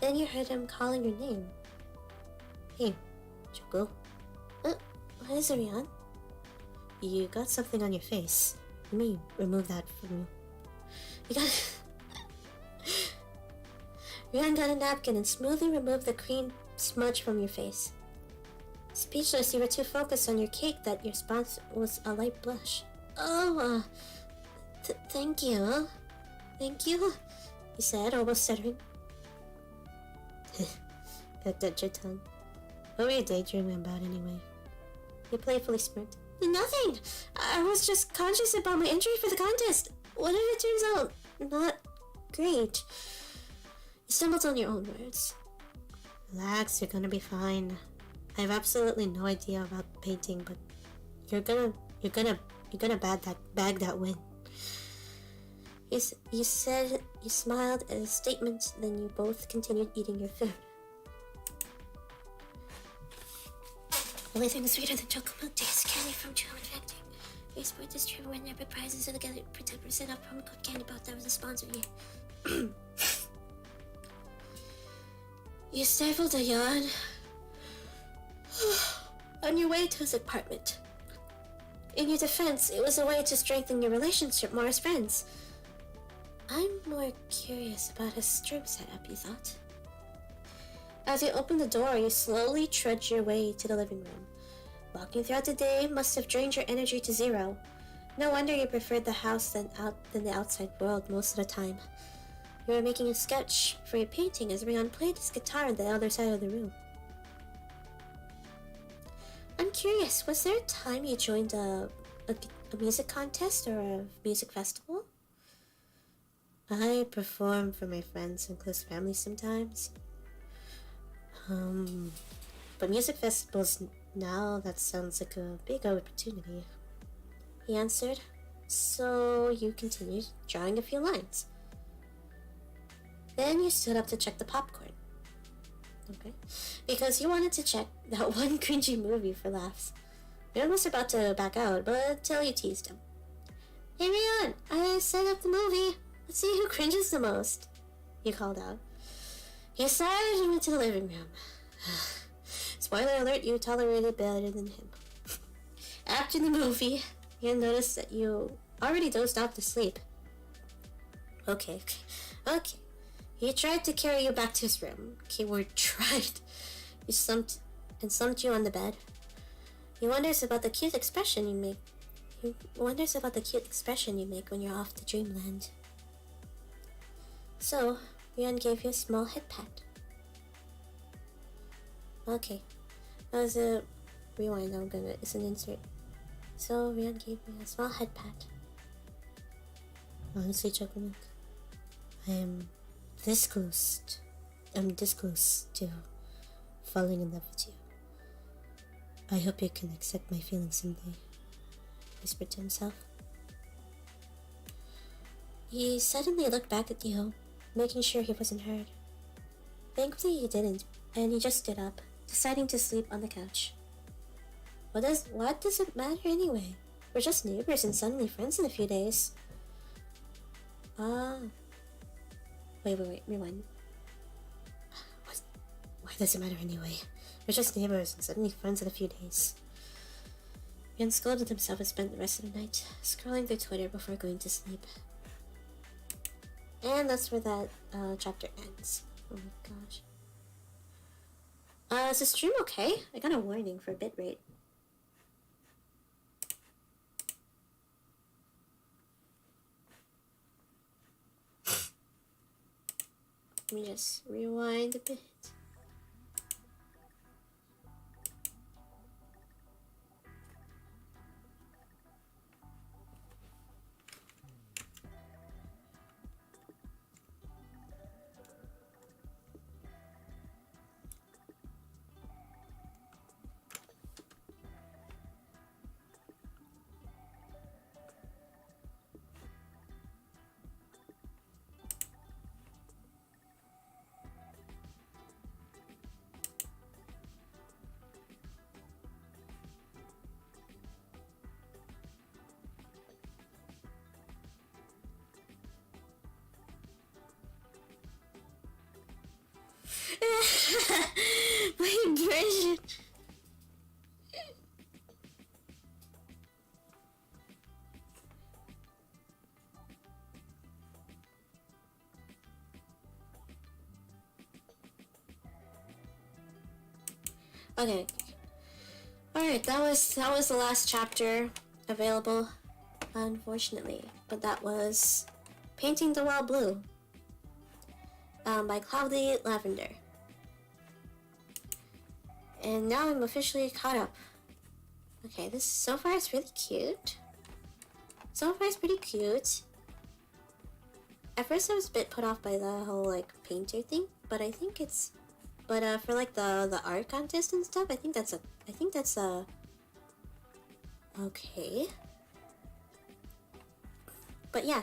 Speaker 1: Then you heard him calling your name. Hey, Choco. What is it, Rion? You got something on your face.
Speaker 2: Let me remove that from you. You got... Rion got a napkin and smoothly removed the cream smudge from your face. Speechless, you were too focused on your cake that your response was a light blush. Oh, thank you. Thank you, he said, almost stuttering. Pecked at your tongue. What were you daydreaming about anyway? He playfully smirked. Nothing! I was just conscious about my entry for the contest. What if it turns out not great? You stumbled on your own words. Relax, you're gonna be fine. I have absolutely no idea about painting, but you're gonna bag that win. You said you smiled at his statement, then you both continued eating your food. The only thing sweeter than ChocoMilkTea is candy from German Factory. We support this trip and win epic prizes so together for 10% off promo code CandyBot. That was a sponsor here. You stifled a yawn on your way to his apartment. In your defense, it was a way to strengthen your relationship more as friends. I'm more curious about his strobe setup, you thought. As you opened the door, you slowly trudged your way to the living room. Walking throughout the day must have drained your energy to zero. No wonder you preferred the house than the outside world most of the time. You were making a sketch for your painting as Rion played his guitar on the other side of the room. I'm curious, was there a time you joined a music contest or a music festival? I perform for my friends and close family sometimes. But music festivals now, that sounds like a big opportunity, he answered. So you continued drawing a few lines. Then you stood up to check the popcorn. Okay. Because you wanted to check that one cringy movie for laughs. Rion was about to back out, but Tilly teased him. Hey Rion, I set up the movie. Let's see who cringes the most, he called out. He sighed and went to the living room. Spoiler alert, you tolerated better than him. After the movie, you noticed that you already dozed off to sleep. Okay. He tried to carry you back to his room. Keyword tried. He slumped you on the bed. He wonders about the cute expression you make. When you're off to dreamland. So, Rion gave you a small head pat. Okay. That was a rewind. It's an insert. So, Rion gave me a small head pat. Honestly, ChocoMilk, I'm this close to falling in love with you. I hope you can accept my feelings someday, he whispered to himself. He suddenly looked back at you, making sure he wasn't heard. Thankfully he didn't, and he just stood up, deciding to sleep on the couch. What does it matter anyway? We're just neighbors and suddenly friends in a few days. Wait, rewind. Why does it matter anyway? We're just neighbors and suddenly friends in a few days. Rion scolded himself and spent the rest of the night scrolling through Twitter before going to sleep. And that's where that chapter ends. Oh my gosh. Is the stream okay? I got a warning for bitrate. Let me just rewind a bit. My version. Okay. Alright, that was the last chapter available, unfortunately. But that was Painting the Wall Blue by Cloudy Lavender. And now I'm officially caught up. Okay, this so far is really cute. So far it's pretty cute. At first I was a bit put off by the whole like painter thing, but I think it's for like the art contest and stuff, I think that's okay. But yeah,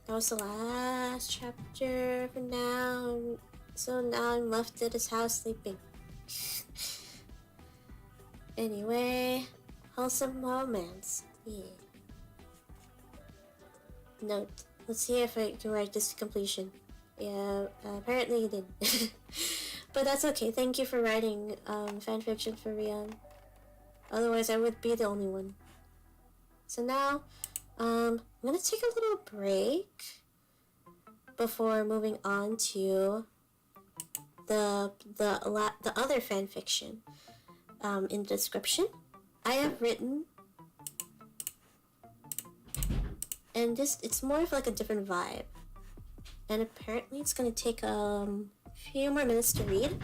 Speaker 2: that was the last chapter for now. So now I'm left at his house sleeping. Anyway, wholesome moments. Yeah. Note. Let's see if I can write this to completion. Yeah, apparently you didn't. But that's okay. Thank you for writing fanfiction for Rion. Otherwise, I would be the only one. So now, I'm gonna take a little break before moving on to the other fanfiction. In the description, I have written, and it's more of like a different vibe. And apparently, it's gonna take few more minutes to read.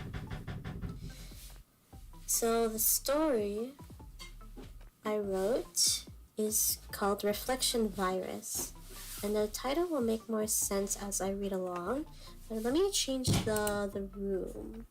Speaker 2: So the story I wrote is called Reflection Virus, and the title will make more sense as I read along. But let me change the room.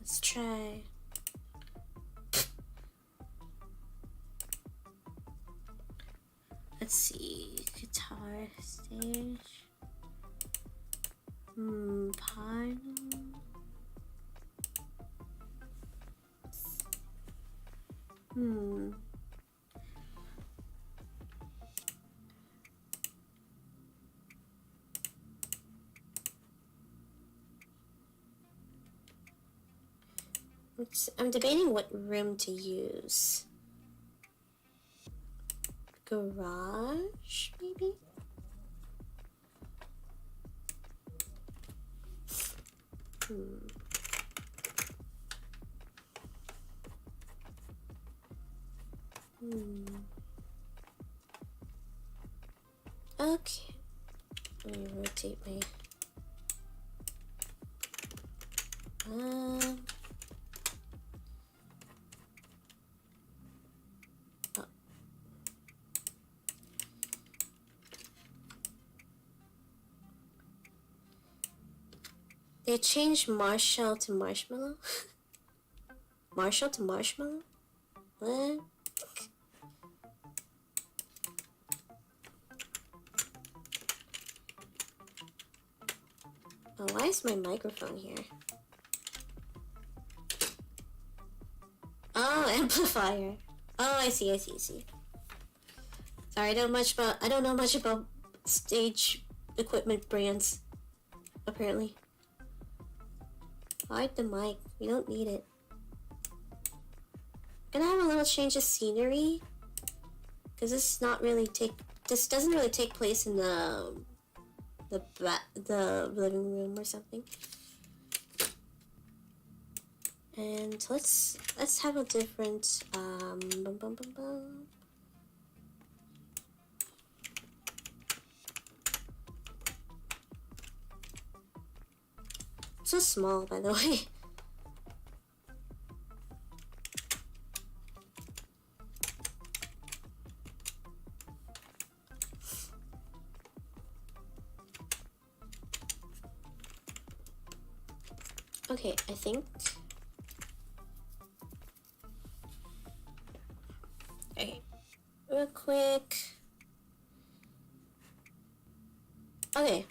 Speaker 2: Let's try. Let's see. Guitar stage. Piano. I'm debating what room to use. Garage, maybe? Okay. Let me rotate my... Oh. They changed Marshall to Marshmallow? Marshall to Marshmallow? What? Oh, why is my microphone here? Oh, amplifier. Oh, I see. Sorry, I don't know much about stage equipment brands. Apparently. Hide the mic. We don't need it. Gonna have a little change of scenery, because this doesn't really take place in the living room or something. And let's have a different So small, by the way. Okay, I think. Okay, real quick. Okay.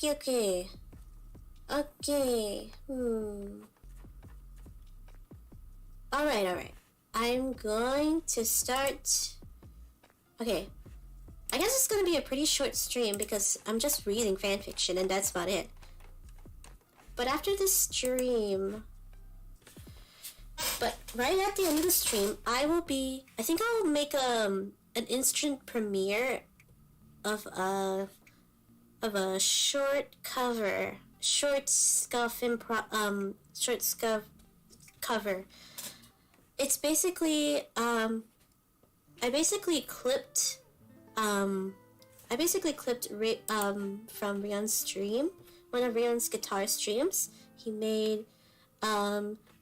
Speaker 2: Okay. Okay. Alright. I'm going to start... Okay. I guess it's gonna be a pretty short stream because I'm just reading fanfiction and that's about it. But after this stream... But right at the end of the stream, I think I'll make an instant premiere of a short cover, short scuff cover. It's basically I basically clipped from Rion's stream, one of Rion's guitar streams. He made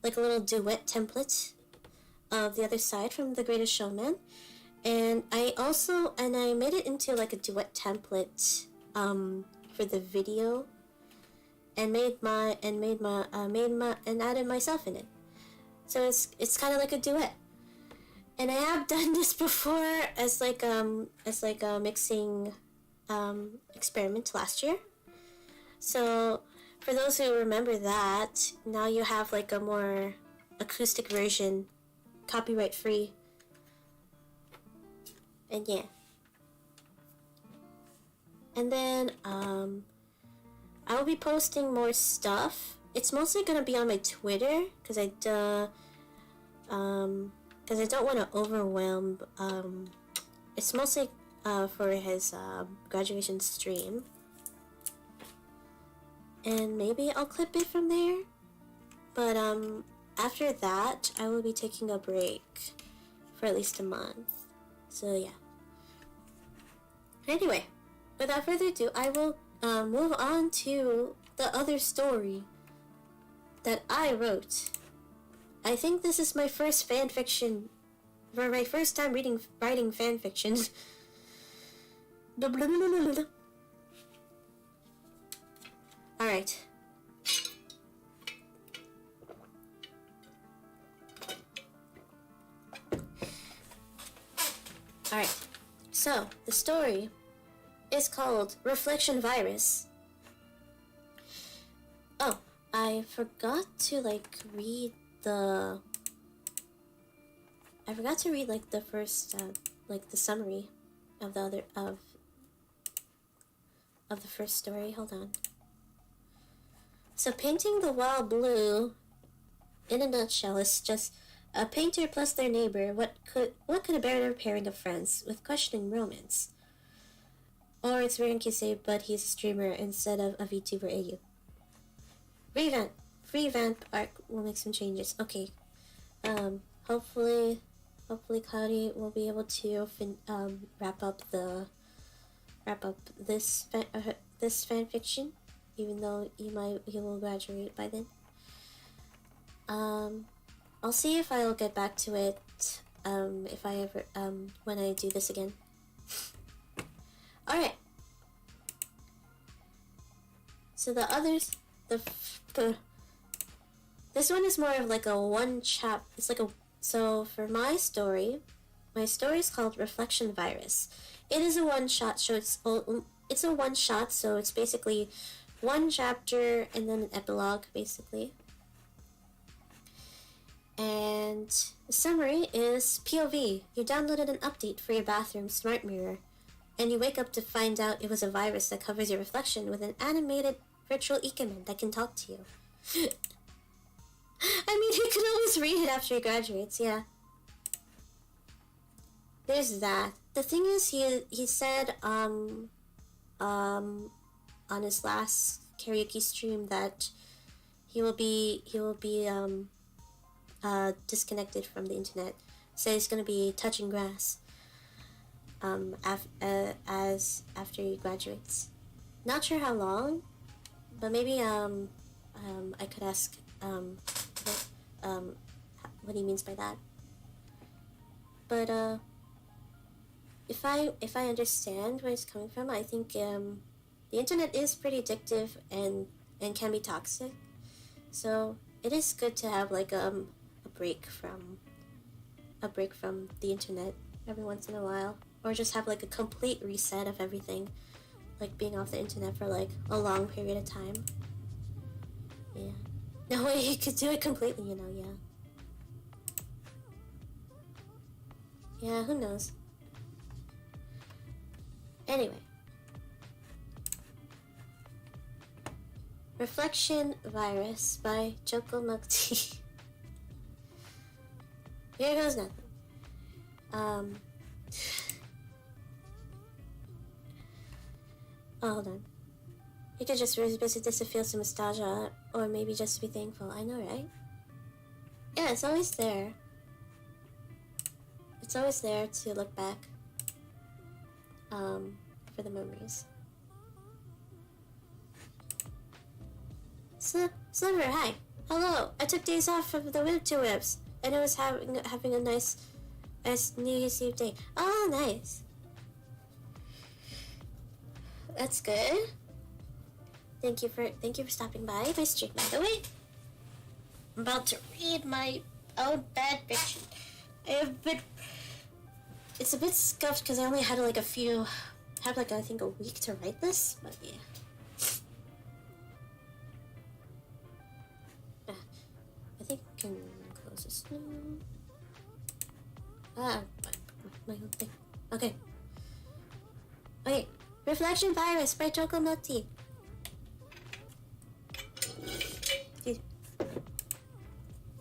Speaker 2: like a little duet template of The Other Side from The Greatest Showman, and I made it into like a duet template for the video, and added myself in it. So it's kind of like a duet, and I have done this before as like a mixing experiment last year. So for those who remember that, now you have like a more acoustic version, copyright free. And yeah. And then I will be posting more stuff. It's mostly gonna be on my Twitter because I don't want to overwhelm. It's mostly for his graduation stream. And maybe I'll clip it from there. But after that, I will be taking a break for at least a month. So yeah. Anyway, without further ado, I will move on to the other story that I wrote. I think this is my first fanfiction, for my first time writing fanfiction. Alright. Alright. So, the story is called Reflection Virus. Oh, I forgot to read the first the summary of the first story. Hold on. So painting the wild blue, in a nutshell, is just a painter plus their neighbor. What could a better pairing of friends with questioning romance? Or it's Rion Kisei, but he's a streamer instead of a Vtuber AU. Revamp arc will make some changes. Okay. Hopefully Cloudy will be able to wrap up this fanfiction, even though he will graduate by then. I'll see if I'll get back to it if I ever when I do this again. Alright. So the others, this one is more of like a one chap. It's like so for my story is called Reflection Virus. It is a one shot, so it's a one shot, so it's basically one chapter and then an epilogue, basically. And the summary is POV. You downloaded an update for your bathroom smart mirror, and you wake up to find out it was a virus that covers your reflection with an animated virtual ikemen that can talk to you. I mean, he can always read it after he graduates, yeah. There's that. The thing is, he said on his last karaoke stream that he will be disconnected from the internet. So he's gonna be touching grass after he graduates. Not sure how long, but maybe I could ask what he means by that. But if I understand where he's coming from, I think the internet is pretty addictive and can be toxic. So it is good to have like a break from the internet every once in a while, or just have like a complete reset of everything, like being off the internet for like a long period of time. Yeah. No way you could do it completely, you know, yeah. Yeah, who knows? Anyway. Reflection Virus by ChocoMilkTea. Here goes nothing. Oh, hold on. You could just revisit this to feel some nostalgia, or maybe just to be thankful. I know, right? Yeah, it's always there. It's always there to look back. For the memories. Sliver, hi. Hello. I took days off of the Vtubers, and I was having a nice New Year's Eve day. Oh, nice. That's good. Thank you for stopping by my stream, by the way. I'm about to read my own bad fiction. It's a bit scuffed because I only had like I think a week to write this, but yeah. I think I can close this now. My whole thing. Okay. Reflection Virus by ChocoMilkTea.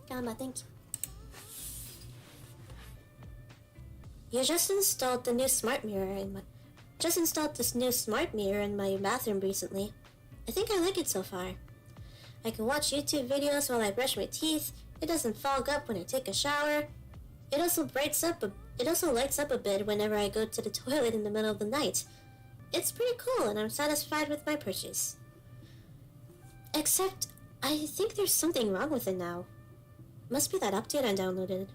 Speaker 2: Gamma, thank you. You just installed this new smart mirror in my bathroom recently. I think I like it so far. I can watch YouTube videos while I brush my teeth. It doesn't fog up when I take a shower. It also lights up a bit whenever I go to the toilet in the middle of the night. It's pretty cool, and I'm satisfied with my purchase. Except, I think there's something wrong with it now. Must be that update I downloaded.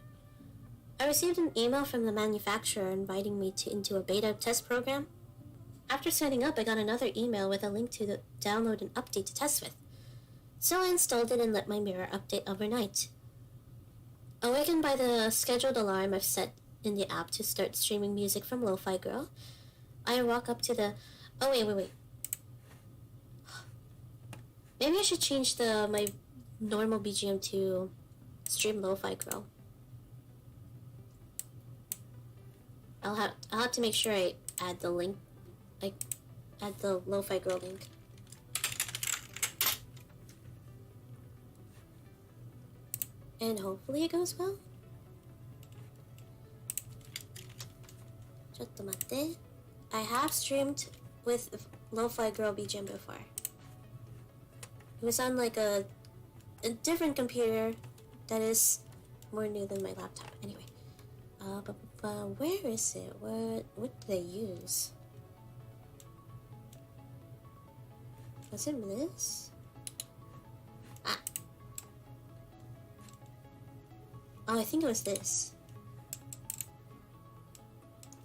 Speaker 2: I received an email from the manufacturer inviting me into a beta test program. After signing up, I got another email with a link to download an update to test with. So I installed it and let my mirror update overnight. Awakened by the scheduled alarm I've set in the app to start streaming music from Lofi Girl, I walk up to the... Oh, wait. Maybe I should change my normal BGM to stream Lofi Girl. I'll have to make sure I add the link, like add the Lofi Girl link. And hopefully it goes well. Chottomatte. I have streamed with Lofi Girl BGM before. It was on like a different computer that is more new than my laptop. Anyway. Where is it? What do they use? Was it this? Oh, I think it was this.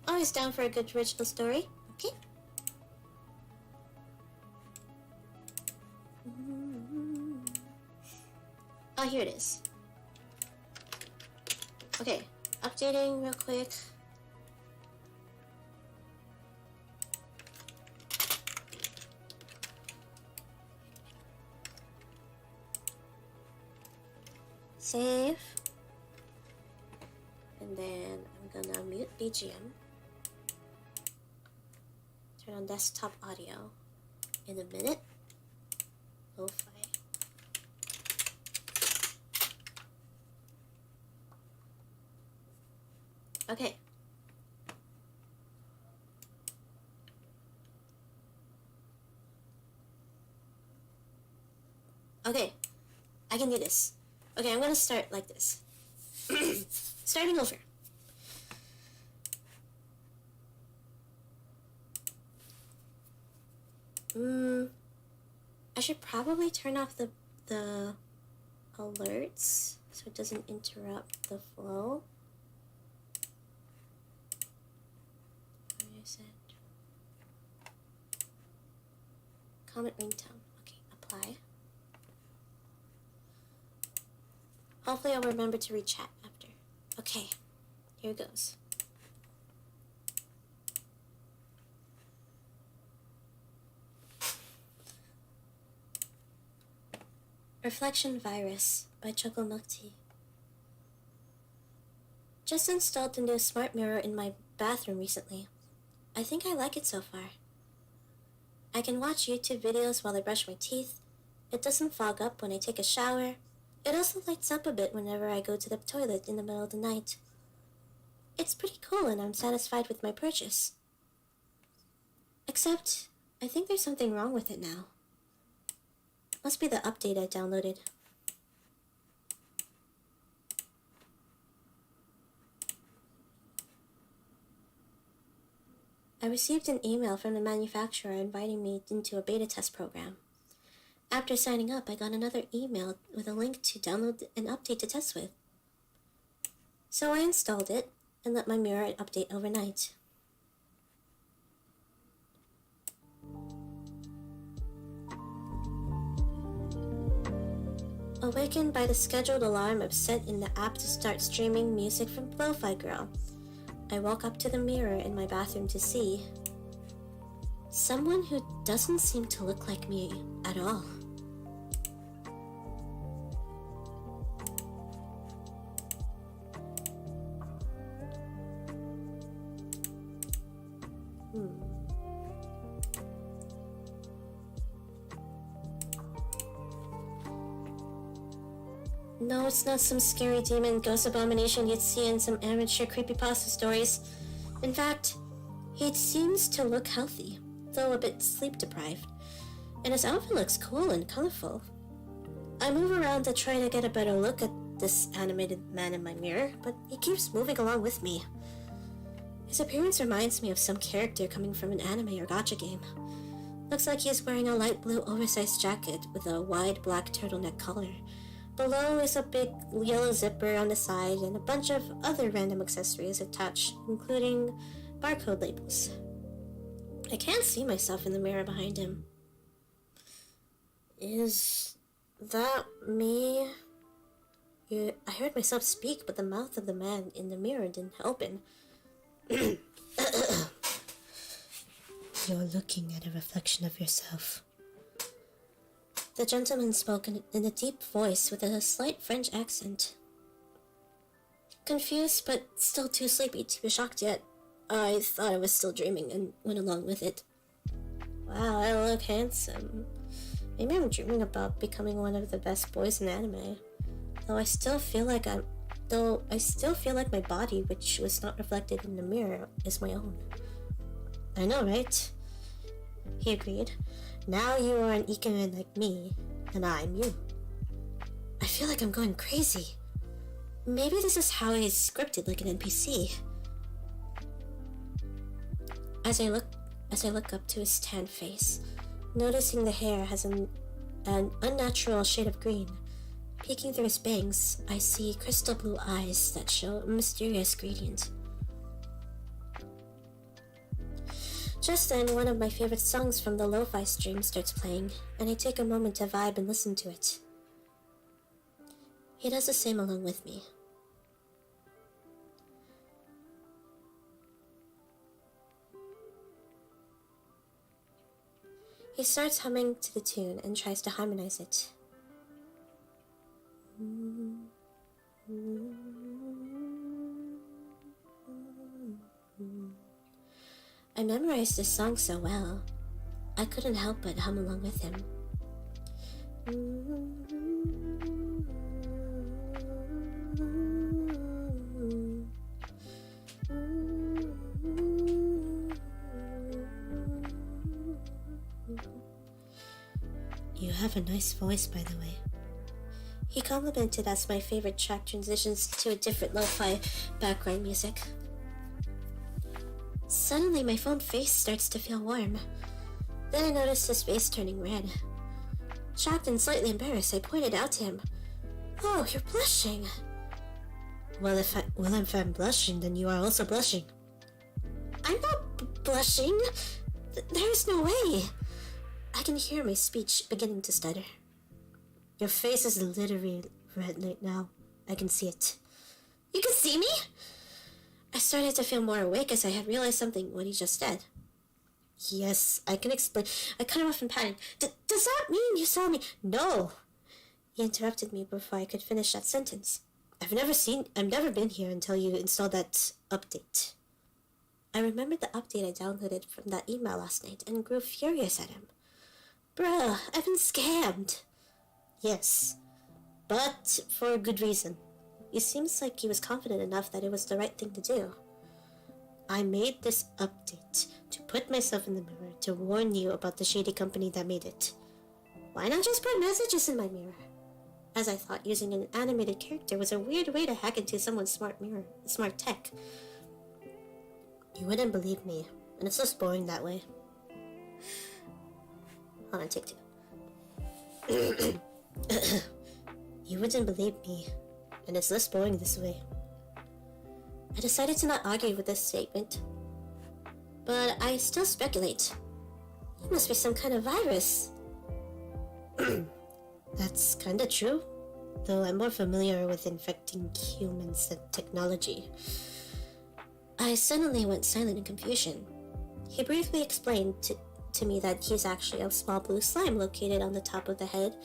Speaker 2: Always down for a good original story. Okay. Oh, here it is. Okay. Updating real quick. Save. And then I'm gonna mute BGM. Turn on desktop audio in a minute. Lo-fi. Okay. Okay. I can do this. Okay, I'm gonna start like this. Starting over. I should probably turn off the alerts so it doesn't interrupt the flow. Where is it? Comment ringtone. Okay, apply. Hopefully I'll remember to re-chat after. Okay, here goes. Reflection Virus by ChocoMilkTea. Just installed the new smart mirror in my bathroom recently. I think I like it so far. I can watch YouTube videos while I brush my teeth. It doesn't fog up when I take a shower. It also lights up a bit whenever I go to the toilet in the middle of the night. It's pretty cool and I'm satisfied with my purchase. Except, I think there's something wrong with it now. Must be the update I downloaded. I received an email from the manufacturer inviting me into a beta test program. After signing up, I got another email with a link to download an update to test with. So I installed it and let my mirror update overnight. Awakened by the scheduled alarm I've set in the app to start streaming music from Lofi Girl, I walk up to the mirror in my bathroom to see someone who doesn't seem to look like me at all. No, it's not some scary demon ghost abomination you'd see in some amateur creepypasta stories. In fact, he seems to look healthy, though a bit sleep-deprived, and his outfit looks cool and colorful. I move around to try to get a better look at this animated man in my mirror, but he keeps moving along with me. His appearance reminds me of some character coming from an anime or gacha game. Looks like he is wearing a light blue oversized jacket with a wide black turtleneck collar. Below is a big yellow zipper on the side and a bunch of other random accessories attached, including barcode labels. I can't see myself in the mirror behind him. Is that me? I heard myself speak, but the mouth of the man in the mirror didn't open. You're looking at a reflection of yourself. The gentleman spoke in a deep voice with a slight French accent. Confused, but still too sleepy to be shocked yet, I thought I was still dreaming and went along with it. Wow, I look handsome. Maybe I'm dreaming about becoming one of the best boys in anime. Though I still feel like my body, which was not reflected in the mirror, is my own. I know, right? He agreed. Now you are an Ikemen like me, and I'm you. I feel like I'm going crazy. Maybe this is how he's scripted like an NPC. As I look up to his tan face, noticing the hair has an unnatural shade of green. Peeking through his bangs, I see crystal blue eyes that show a mysterious gradient. Just then, one of my favorite songs from the Lo-Fi stream starts playing, and I take a moment to vibe and listen to it. He does the same along with me. He starts humming to the tune and tries to harmonize it. I memorized this song so well, I couldn't help but hum along with him. You have a nice voice, by the way. He complimented as my favorite track transitions to a different lo-fi background music. Suddenly, my phone face starts to feel warm. Then I noticed his face turning red. Shocked and slightly embarrassed, I pointed out to him. Oh, you're blushing. Well, if I'm blushing, then you are also blushing. I'm not blushing. There's no way. I can hear my speech beginning to stutter. Your face is literally red right now. I can see it. You can see me? I started to feel more awake as I had realized something what he just said. Yes, I can explain. I cut him off in panic. Does that mean you saw me? No. He interrupted me before I could finish that sentence. I've never been here until you installed that update. I remembered the update I downloaded from that email last night and grew furious at him. Bruh, I've been scammed. Yes, but for a good reason. It seems like he was confident enough that it was the right thing to do. I made this update to put myself in the mirror to warn you about the shady company that made it. Why not just put messages in my mirror? As I thought using an animated character was a weird way to hack into someone's smart tech. You wouldn't believe me, and it's just boring that way. Hold on, take two. You wouldn't believe me, and it's less boring this way. I decided to not argue with this statement, but I still speculate. It must be some kind of virus. That's kinda true, though I'm more familiar with infecting humans than technology. I suddenly went silent in confusion. He briefly explained to me that he's actually a small blue slime located on the top of the head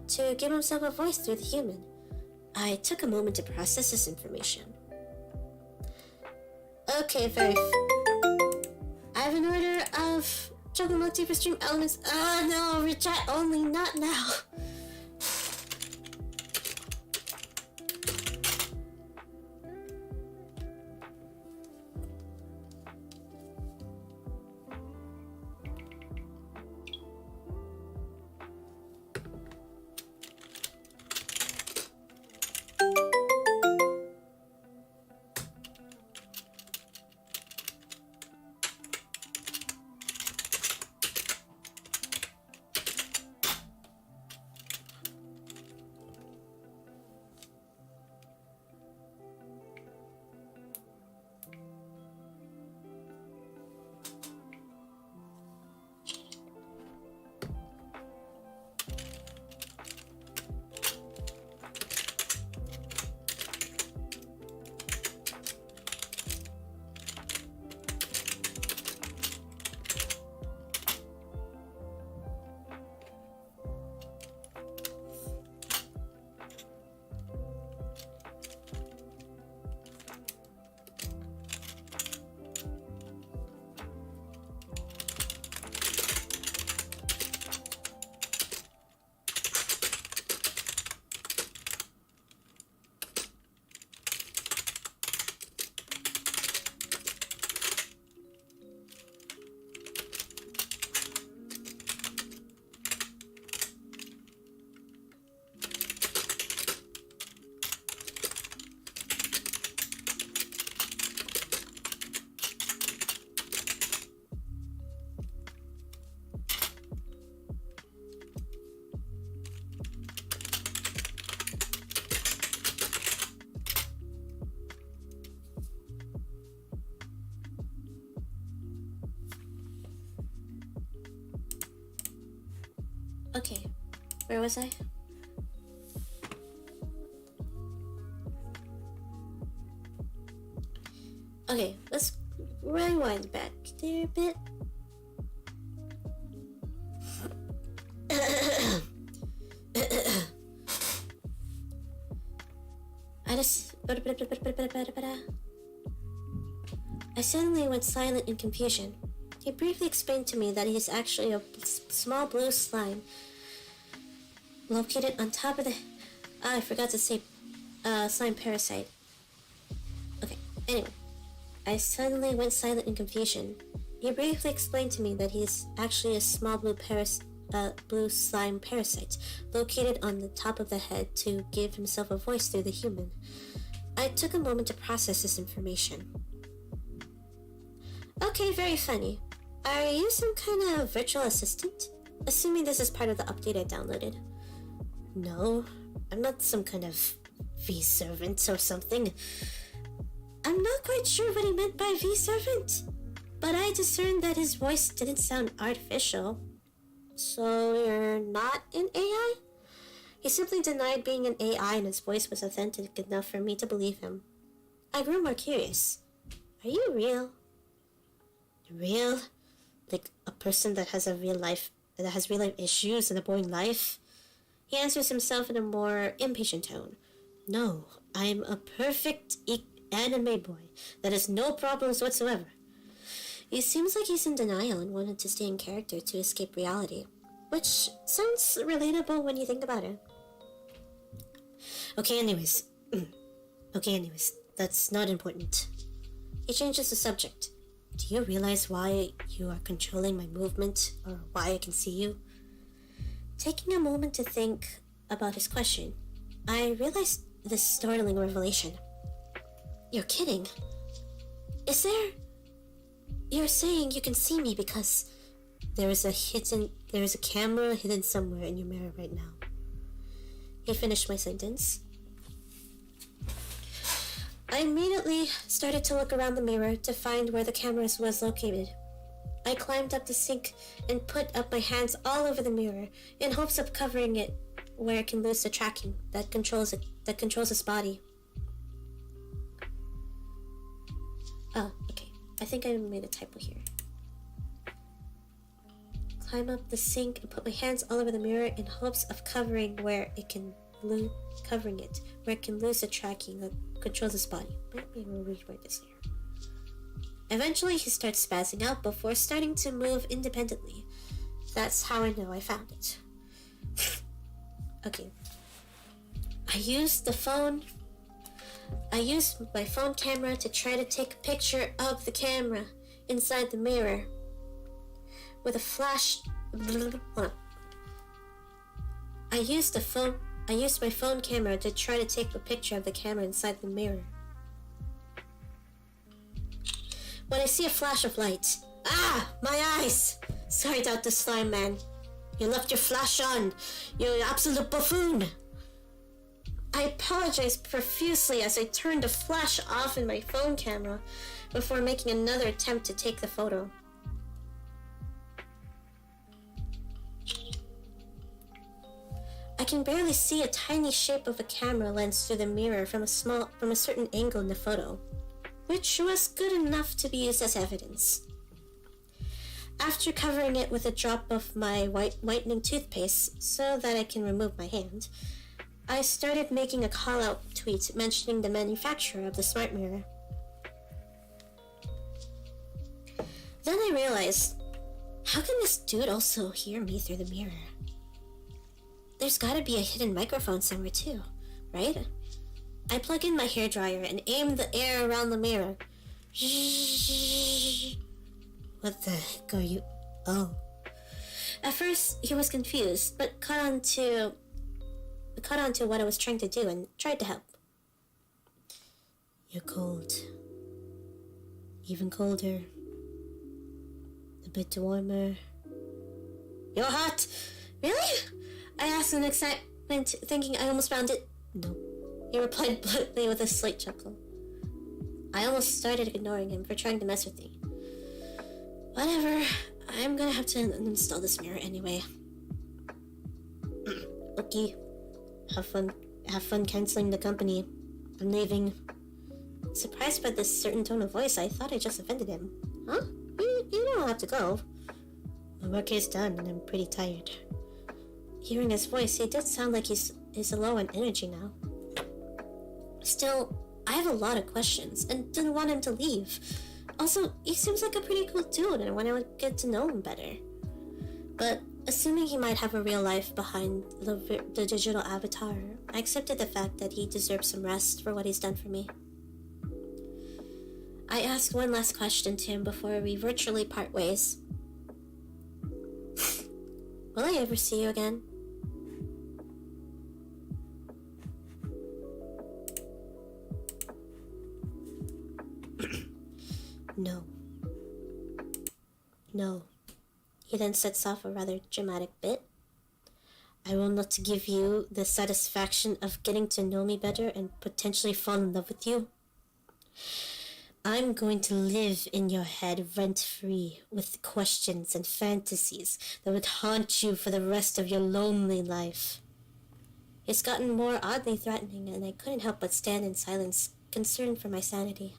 Speaker 2: to give himself a voice through the human. I took a moment to process this information. Okay, I have an order of ChocoMilkTea for stream elements. No, chat only, not now. Okay, where was I? Okay, let's rewind back there a bit. I suddenly went silent in confusion. He briefly explained to me that he's actually a small blue slime located on top of the... I forgot to say slime parasite. Okay, anyway. I suddenly went silent in confusion. He briefly explained to me that he's actually a small blue slime parasite located on the top of the head to give himself a voice through the human. I took a moment to process this information. Okay, very funny. Are you some kind of virtual assistant? Assuming this is part of the update I downloaded. No, I'm not some kind of V-servant or something. I'm not quite sure what he meant by V-servant, but I discerned that his voice didn't sound artificial. So you're not an AI? He simply denied being an AI and his voice was authentic enough for me to believe him. I grew more curious. Are you real? Real? Like a person that has real life issues and a boring life? He answers himself in a more impatient tone. No, I'm a perfect anime boy. That is no problems whatsoever. He seems like he's in denial and wanted to stay in character to escape reality, which sounds relatable when you think about it. Okay, anyways, that's not important. He changes the subject. Do you realize why you are controlling my movement, or why I can see you? Taking a moment to think about his question, I realized this startling revelation. You're kidding. You're saying you can see me because there is a camera hidden somewhere in your mirror right now. He finished my sentence. I immediately started to look around the mirror to find where the camera was located. I climbed up the sink and put up my hands all over the mirror in hopes of covering it where it can lose the tracking that controls its body. Oh, okay. I think I made a typo here. Climb up the sink and put my hands all over the mirror in hopes of covering it where it can lose the tracking that controls his body. Maybe we'll rewrite this here. Eventually, he starts spazzing out before starting to move independently. That's how I know I found it. Okay. I used my phone camera to try to take a picture of the camera inside the mirror with a flash. Hold on. I used my phone camera to try to take a picture of the camera inside the mirror. When I see a flash of light, my eyes! Sorry about the slime man. You left your flash on. You're an absolute buffoon. I apologized profusely as I turned the flash off in my phone camera before making another attempt to take the photo. I can barely see a tiny shape of a camera lens through the mirror from a certain angle in the photo, which was good enough to be used as evidence. After covering it with a drop of my whitening toothpaste so that I can remove my hand, I started making a call-out tweet mentioning the manufacturer of the smart mirror. Then I realized, how can this dude also hear me through the mirror? There's gotta be a hidden microphone somewhere too, right? I plug in my hairdryer and aim the air around the mirror. What the heck are you? Oh. At first, he was confused, but caught on to what I was trying to do and tried to help. You're cold. Even colder. A bit warmer. You're hot! Really? I asked in excitement, thinking I almost found it. No. He replied bluntly with a slight chuckle. I almost started ignoring him for trying to mess with me. Whatever, I'm gonna have to uninstall this mirror anyway. Okay, have fun canceling the company. I'm leaving. Surprised by this certain tone of voice, I thought I just offended him. Huh? You don't have to go. My work is done and I'm pretty tired. Hearing his voice, he did sound like he's low on energy now. Still, I have a lot of questions and didn't want him to leave. Also, he seems like a pretty cool dude and I want to get to know him better. But assuming he might have a real life behind the digital avatar, I accepted the fact that he deserves some rest for what he's done for me. I asked one last question to him before we virtually part ways. Will I ever see you again? No. No. He then sets off a rather dramatic bit. I will not give you the satisfaction of getting to know me better and potentially fall in love with you. I'm going to live in your head rent-free with questions and fantasies that would haunt you for the rest of your lonely life. It's gotten more oddly threatening and I couldn't help but stand in silence, concerned for my sanity.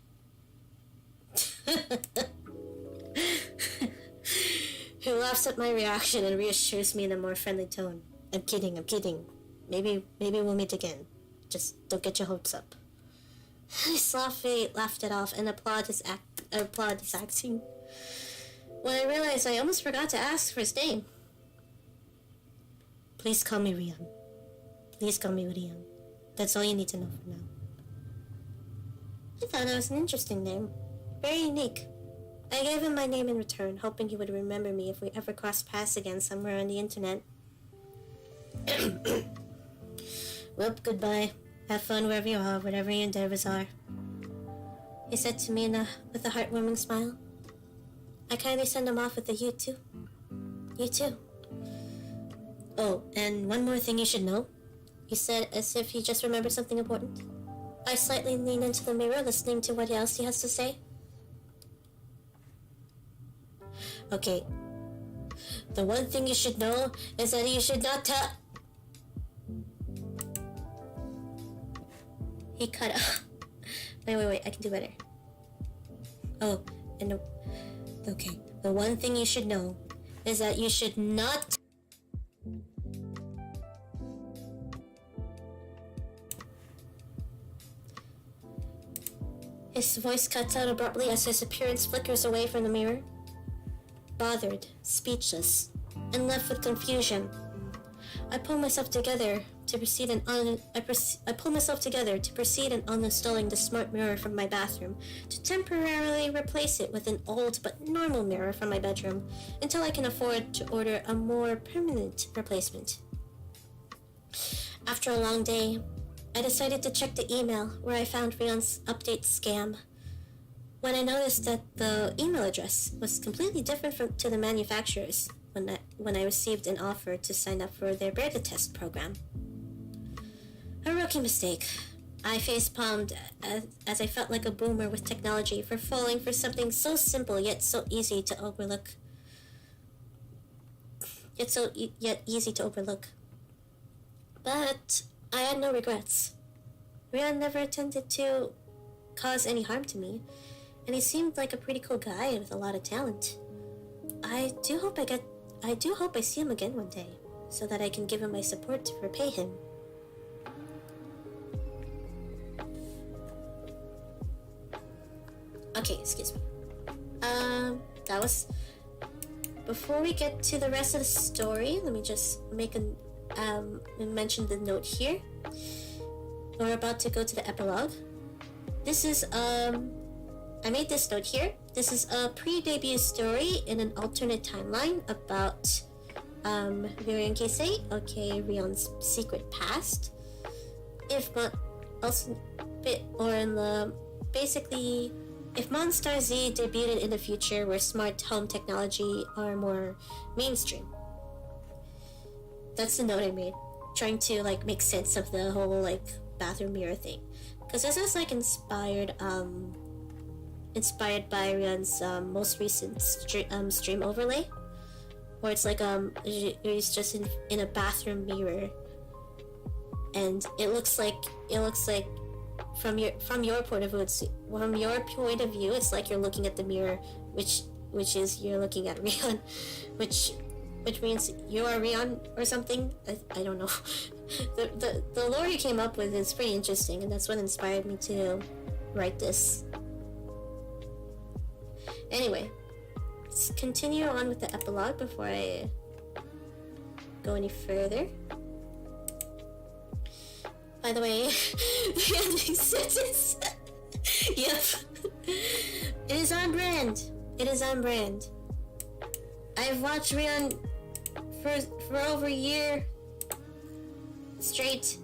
Speaker 2: He laughs at my reaction and reassures me in a more friendly tone. I'm kidding. Maybe we'll meet again. Just don't get your hopes up. Lofi laughed it off and applauded his acting. When I realized I almost forgot to ask for his name. Please call me Rion. Please call me Rion. That's all you need to know for now. I thought it was an interesting name. Very unique. I gave him my name in return, hoping he would remember me if we ever crossed paths again somewhere on the internet. Well, goodbye. Have fun wherever you are, whatever your endeavors are. He said to me with a heartwarming smile. I kindly sent him off with a you too. You too. Oh, and one more thing you should know. He said as if he just remembered something important. I slightly leaned into the mirror, listening to what else he has to say. Okay. The one thing you should know is that you should not tell... He cut off. Wait, I can do better. Oh, and okay. The one thing you should know is that you should not... His voice cuts out abruptly as his appearance flickers away from the mirror. Bothered, speechless, and left with confusion. I pull myself together to proceed in uninstalling the smart mirror from my bathroom to temporarily replace it with an old but normal mirror from my bedroom until I can afford to order a more permanent replacement. After a long day, I decided to check the email where I found Rion's update scam. When I noticed that the email address was completely different to the manufacturer's when I received an offer to sign up for their beta test program. A rookie mistake. I facepalmed as I felt like a boomer with technology for falling for something so simple yet so easy to overlook. Yet easy to overlook. But I had no regrets. Rion never intended to cause any harm to me, and he seemed like a pretty cool guy with a lot of talent. I do hope I see him again one day, so that I can give him my support to repay him. Okay, excuse me. That was... Before we get to the rest of the story, let me just mention the note here. We're about to go to the epilogue. This is, I made this note here. This is a pre-debut story in an alternate timeline about, Rion Keisei, okay, Rion's secret past. If Monstar Z debuted in the future where smart home technology are more mainstream. That's the note I made, trying to make sense of the whole bathroom mirror thing, because this is inspired by Rion's most recent stream overlay, where it's he's just in a bathroom mirror, and it looks like from your point of view, it's like you're looking at the mirror, which is you're looking at Rion, which means you are Rion or something. I don't know. The lore you came up with is pretty interesting, and that's what inspired me to write this. Anyway, let's continue on with the epilogue before I go any further. By the way, the ending sentence. Yep. It is on brand. I've watched Rion for over a year straight.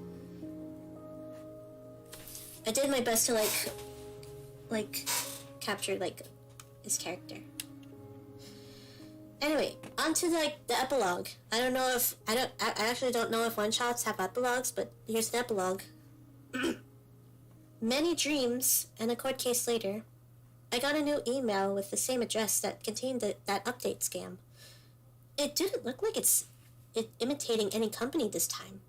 Speaker 2: I did my best to capture his character. Anyway, on to the epilogue. I actually don't know if one-shots have epilogues, but here's the epilogue. Many dreams and a court case later, I got a new email with the same address that contained that update scam. It didn't look like it imitating any company this time.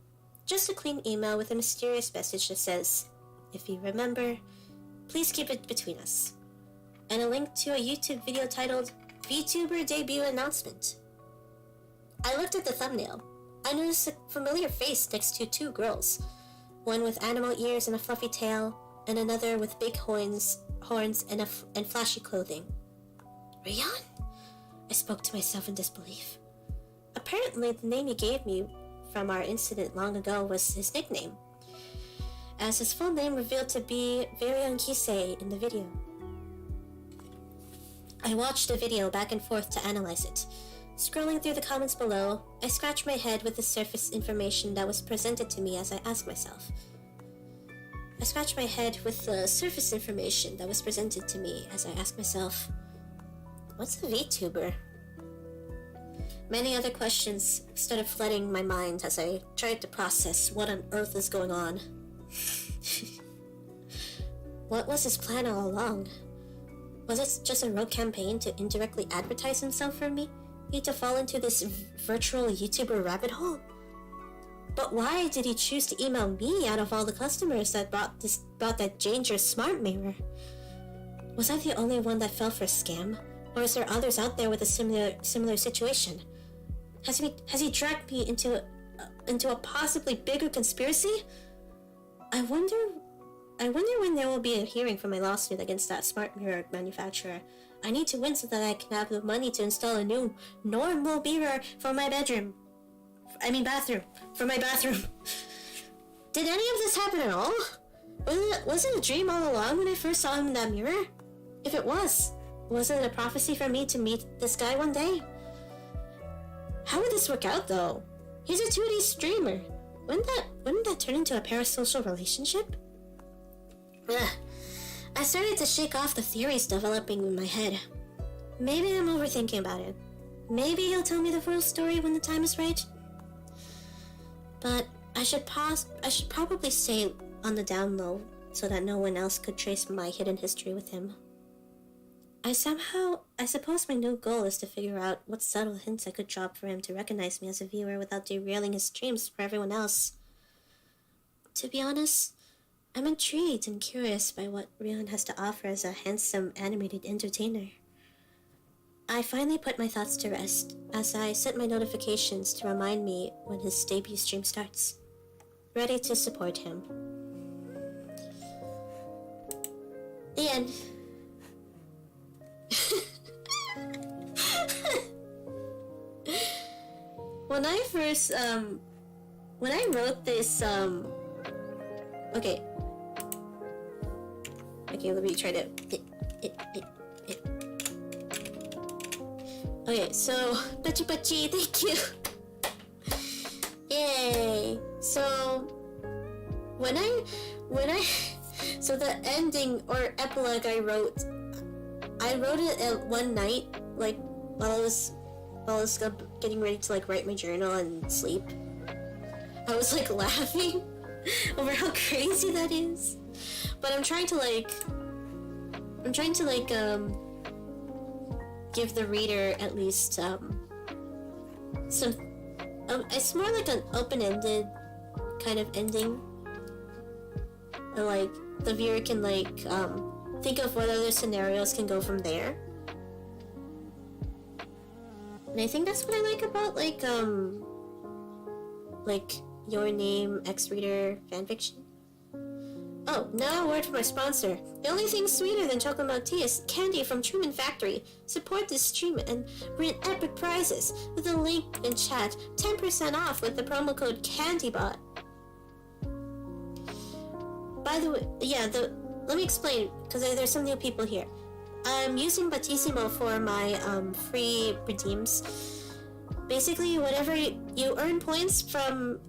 Speaker 2: Just a clean email with a mysterious message that says, "If you remember, please keep it between us." And a link to a YouTube video titled Vtuber Debut Announcement. I looked at the thumbnail. I noticed a familiar face next to two girls, one with animal ears and a fluffy tail, and another with big horns and flashy clothing. Rion? I spoke to myself in disbelief. Apparently, the name he gave me from our incident long ago was his nickname, as his full name revealed to be Rion in the video. I watched the video back and forth to analyze it. Scrolling through the comments below, I scratched my head with the surface information that was presented to me as I asked myself. What's a Vtuber? Many other questions started flooding my mind as I tried to process what on earth is going on. What was his plan all along? Was it just a rogue campaign to indirectly advertise himself for me to fall into this virtual YouTuber rabbit hole? But why did he choose to email me out of all the customers that bought that dangerous smart mirror? Was I the only one that fell for a scam? Or is there others out there with a similar situation? Has he dragged me into a possibly bigger conspiracy? I wonder when there will be a hearing for my lawsuit against that smart mirror manufacturer. I need to win so that I can have the money to install a new normal mirror for my bathroom. For my bathroom. Did any of this happen at all? Was it a dream all along when I first saw him in that mirror? If it was it a prophecy for me to meet this guy one day? How would this work out, though? He's a 2D streamer. Wouldn't that turn into a parasocial relationship? Ugh. I started to shake off the theories developing in my head. Maybe I'm overthinking about it. Maybe he'll tell me the full story when the time is right. But I should probably stay on the down low so that no one else could trace my hidden history with him. I suppose my new goal is to figure out what subtle hints I could drop for him to recognize me as a viewer without derailing his streams for everyone else. To be honest, I'm intrigued and curious by what Rion has to offer as a handsome animated entertainer. I finally put my thoughts to rest as I set my notifications to remind me when his debut stream starts, ready to support him. The end. When I wrote this, okay, let me try to, okay, so, Pachi, thank you. Yay. So, so the ending or epilogue I wrote it at one night, like, while I was getting ready to, like, write my journal and sleep. I was, like, laughing over how crazy that is. But I'm trying to give the reader at least, some, it's more like an open-ended kind of ending. Like, the viewer can, like, think of what other scenarios can go from there. And I think that's what I like about, like Your Name, X-Reader, Fanfiction. Oh, now a word from our sponsor. The only thing sweeter than ChocoMilkTea is candy from Truman Factory. Support this stream and win epic prizes with a link in chat. 10% off with the promo code CANDYBOT. By the way, let me explain, because there's some new people here. I'm using Batissimo for my free redeems. Basically, whatever you earn points from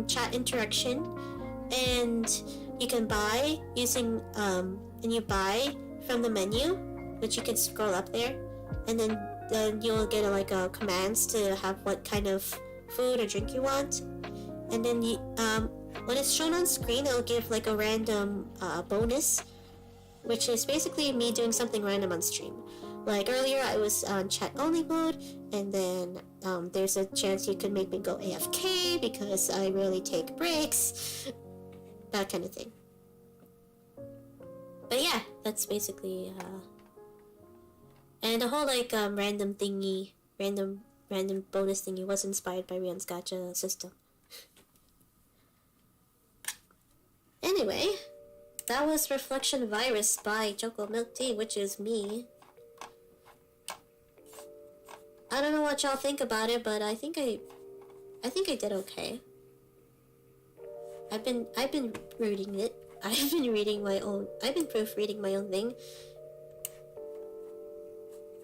Speaker 2: chat interaction, and you can buy using and you buy from the menu, which you can scroll up there, and then you'll get commands to have what kind of food or drink you want, and then you when it's shown on screen, it'll give like a random bonus, which is basically me doing something random on stream. Like earlier, I was on chat only mode, and then there's a chance you could make me go AFK because I rarely take breaks, that kind of thing. But yeah, that's basically and the whole random random bonus thingy was inspired by Rion's gacha system. Anyway, that was Reflection Virus by ChocoMilkTea, which is me. I don't know what y'all think about it, but I think I did okay. I've been reading it. I've been proofreading my own thing.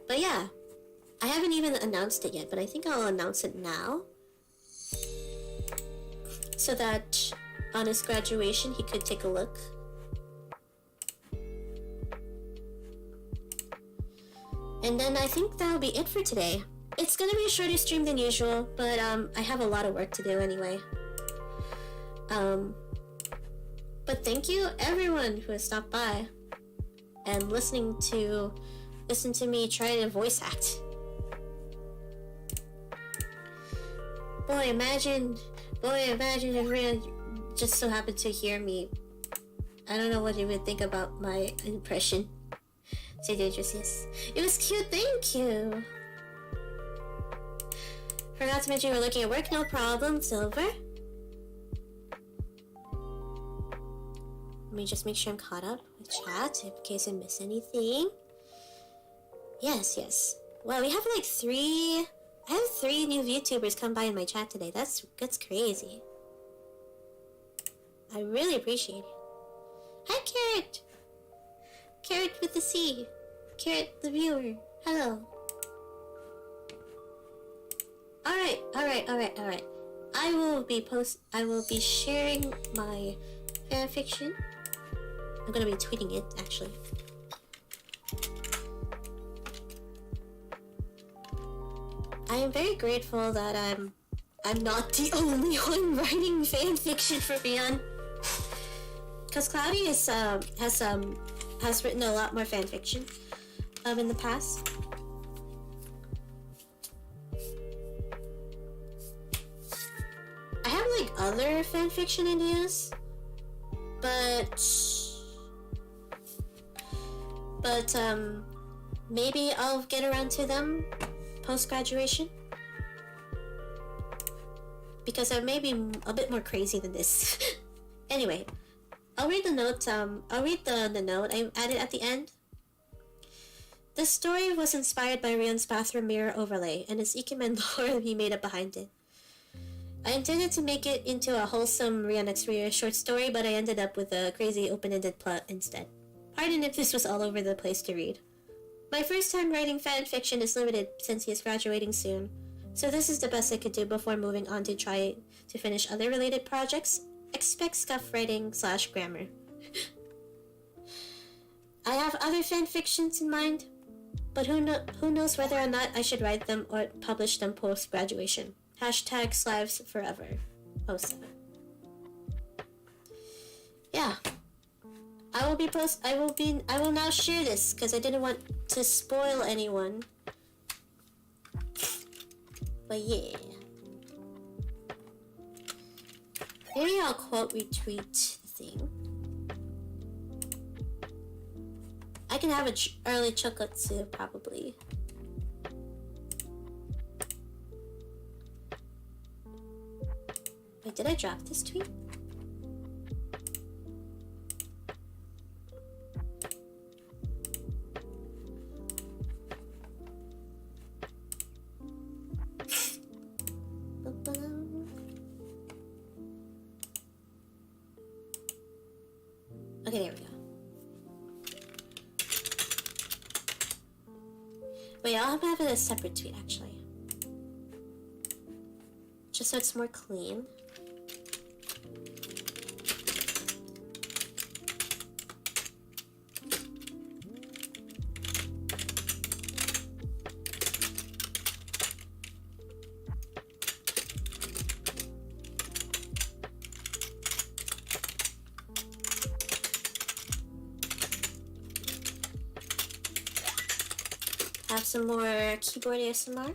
Speaker 2: But yeah, I haven't even announced it yet, but I think I'll announce it now. So that on his graduation, he could take a look. And then I think that'll be it for today. It's gonna be a shorter stream than usual, but I have a lot of work to do anyway. But thank you everyone who has stopped by and listen to me try to voice act. Boy, imagine if Rion just so happened to hear me. I don't know what you would think about my impression. So dangerous, yes. It was cute, thank you. Forgot to mention you were looking at work, no problem, Silver. Let me just make sure I'm caught up with chat in case I miss anything. Yes. Well, we have like I have 3 new VTubers come by in my chat today. That's crazy. I really appreciate it. Hi, Carrot! Carrot with the C. Carrot the viewer. Hello. Alright. I will be sharing my fanfiction. I'm gonna be tweeting it, actually. I am very grateful that I'm not the only one writing fanfiction for Rion. Because Cloudy has written a lot more fanfiction in the past. I have like other fanfiction ideas, but maybe I'll get around to them post-graduation, because I may be a bit more crazy than this. Anyway, I'll read the note. I'll read the note I added at the end. This story was inspired by Rion's bathroom mirror overlay and its Ikemen lore he made up behind it. I intended to make it into a wholesome Rion X Rio short story, but I ended up with a crazy open-ended plot instead. Pardon if this was all over the place to read. My first time writing fanfiction is limited since he is graduating soon, so this is the best I could do before moving on to try to finish other related projects. Expect scuff writing / grammar. I have other fanfictions in mind, but who knows whether or not I should write them or publish them post-graduation. #Slaves forever. 07. Yeah. I will now share this because I didn't want to spoil anyone. But yeah. Maybe I'll quote retweet the thing. I can have an early chocolate too, probably. Wait, did I drop this tweet? Okay, there we go. Wait, I'll have it as a separate tweet, actually. Just so it's more clean. Have some more keyboard ASMR.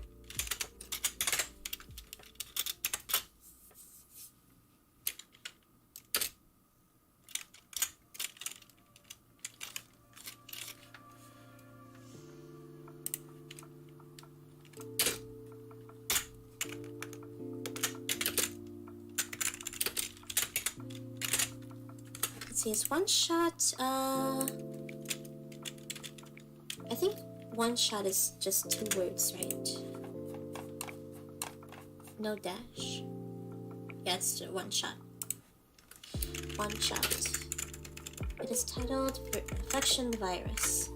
Speaker 2: let's see, it's one shot. I think one shot is just 2 words, right? No dash. Yeah, it's one shot. One shot. It is titled Reflection Virus.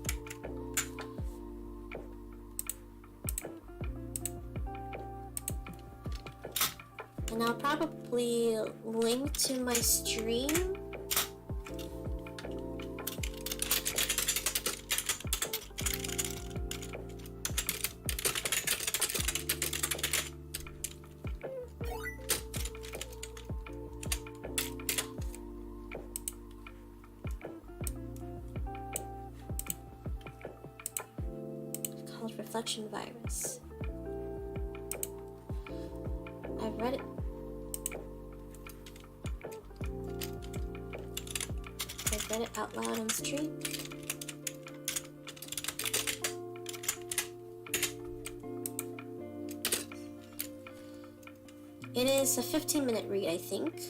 Speaker 2: And I'll probably link to my stream. Called Reflection Virus. I've read it. I've read it out loud on stream. It is a 15-minute read, I think.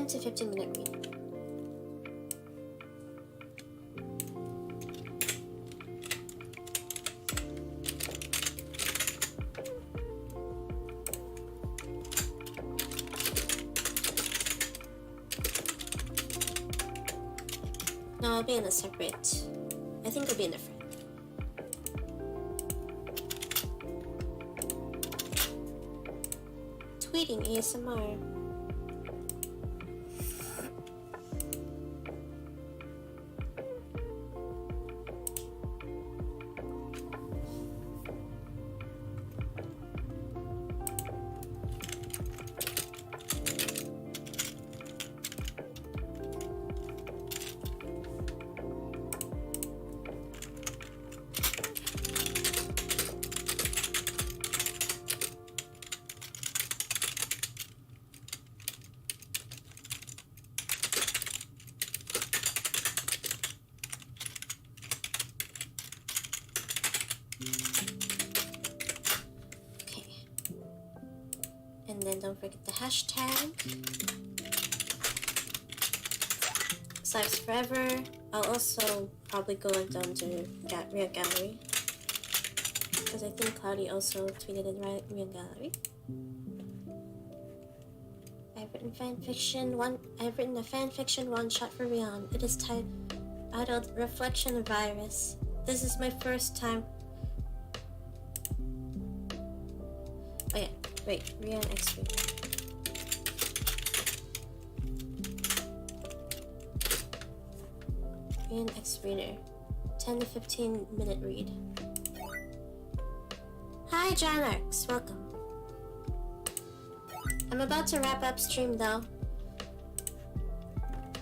Speaker 2: To 15-minute read. No, I'll be in a separate. I think it'll be in different. Tweeting ASMR. And then don't forget the hashtag. Slaps Forever. I'll also probably go down to Rion Gallery, because I think Cloudy also tweeted in Rion Gallery. I've written a fanfiction one shot for Rion. It is titled Reflection Virus. This is my first time. Oh yeah. Wait, Rion XP. Rion X Reader. 10 to 15 minute read. Hi, John Arcs. Welcome. I'm about to wrap up stream though.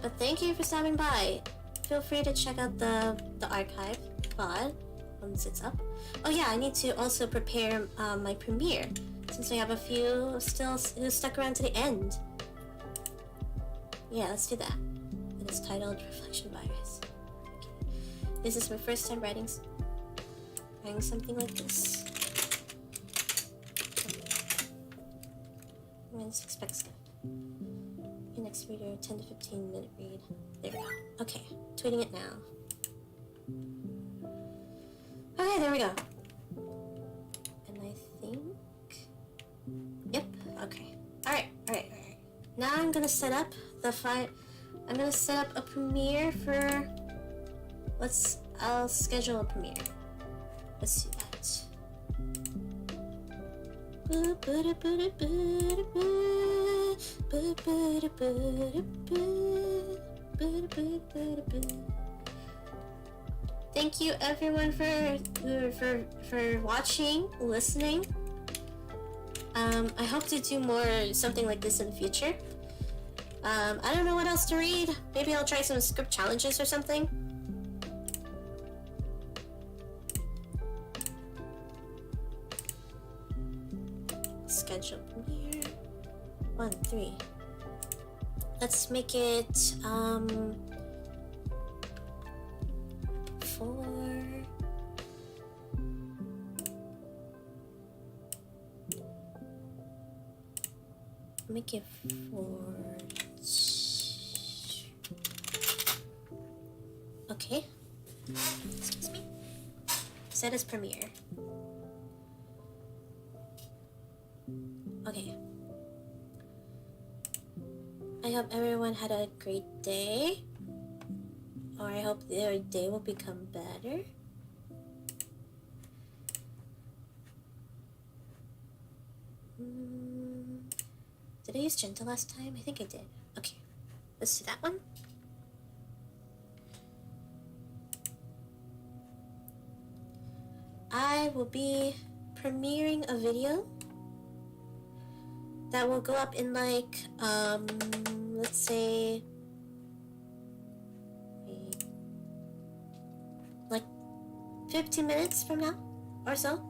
Speaker 2: But thank you for stopping by. Feel free to check out the archive VOD once it's up. Oh yeah, I need to also prepare my premiere, since we have a few still who stuck around to the end. Yeah, let's do that. It is titled Reflection Virus. Okay. This is my first time writing something like this. Let's expect stuff. Your next reader, 10 to 15 minute read. There we go. Okay, tweeting it now. Okay, there we go. And I think... Yep, okay. Alright. Now I'm gonna set up the I'm gonna set up a premiere for... I'll schedule a premiere. Let's do that. Thank you everyone for watching, listening. I hope to do something like this in the future. I don't know what else to read. Maybe I'll try some script challenges or something. Schedule premiere 1-3. Let's make it 4. make it for... Okay. Excuse me. Set as premiere. Okay. I hope everyone had a great day. Or I hope their day will become better. Did I use gentle last time? I think I did. Okay. Let's do that one. I will be premiering a video that will go up in like, let's say, like 15 minutes from now or so.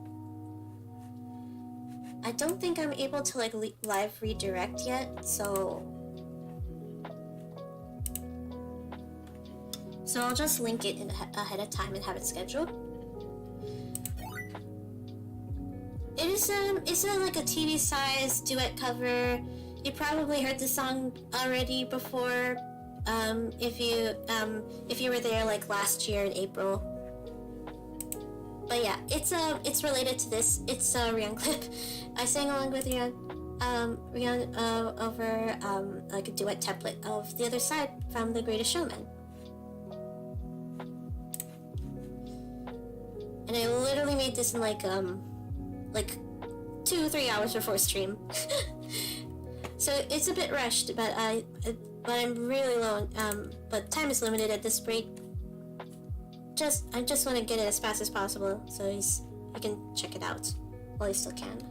Speaker 2: I don't think I'm able to like live redirect yet, so I'll just link it ahead of time and have it scheduled. It's like a TV-sized duet cover. You probably heard the song already before, if you were there like last year in April. But yeah, it's related to this. It's a Rion clip. I sang along with Rion over like a duet template of The Other Side from The Greatest Showman. And I literally made this in like 2-3 hours before stream. So it's a bit rushed, but I'm really low on, but time is limited at this rate. I just want to get it as fast as possible, so you can check it out while you still can.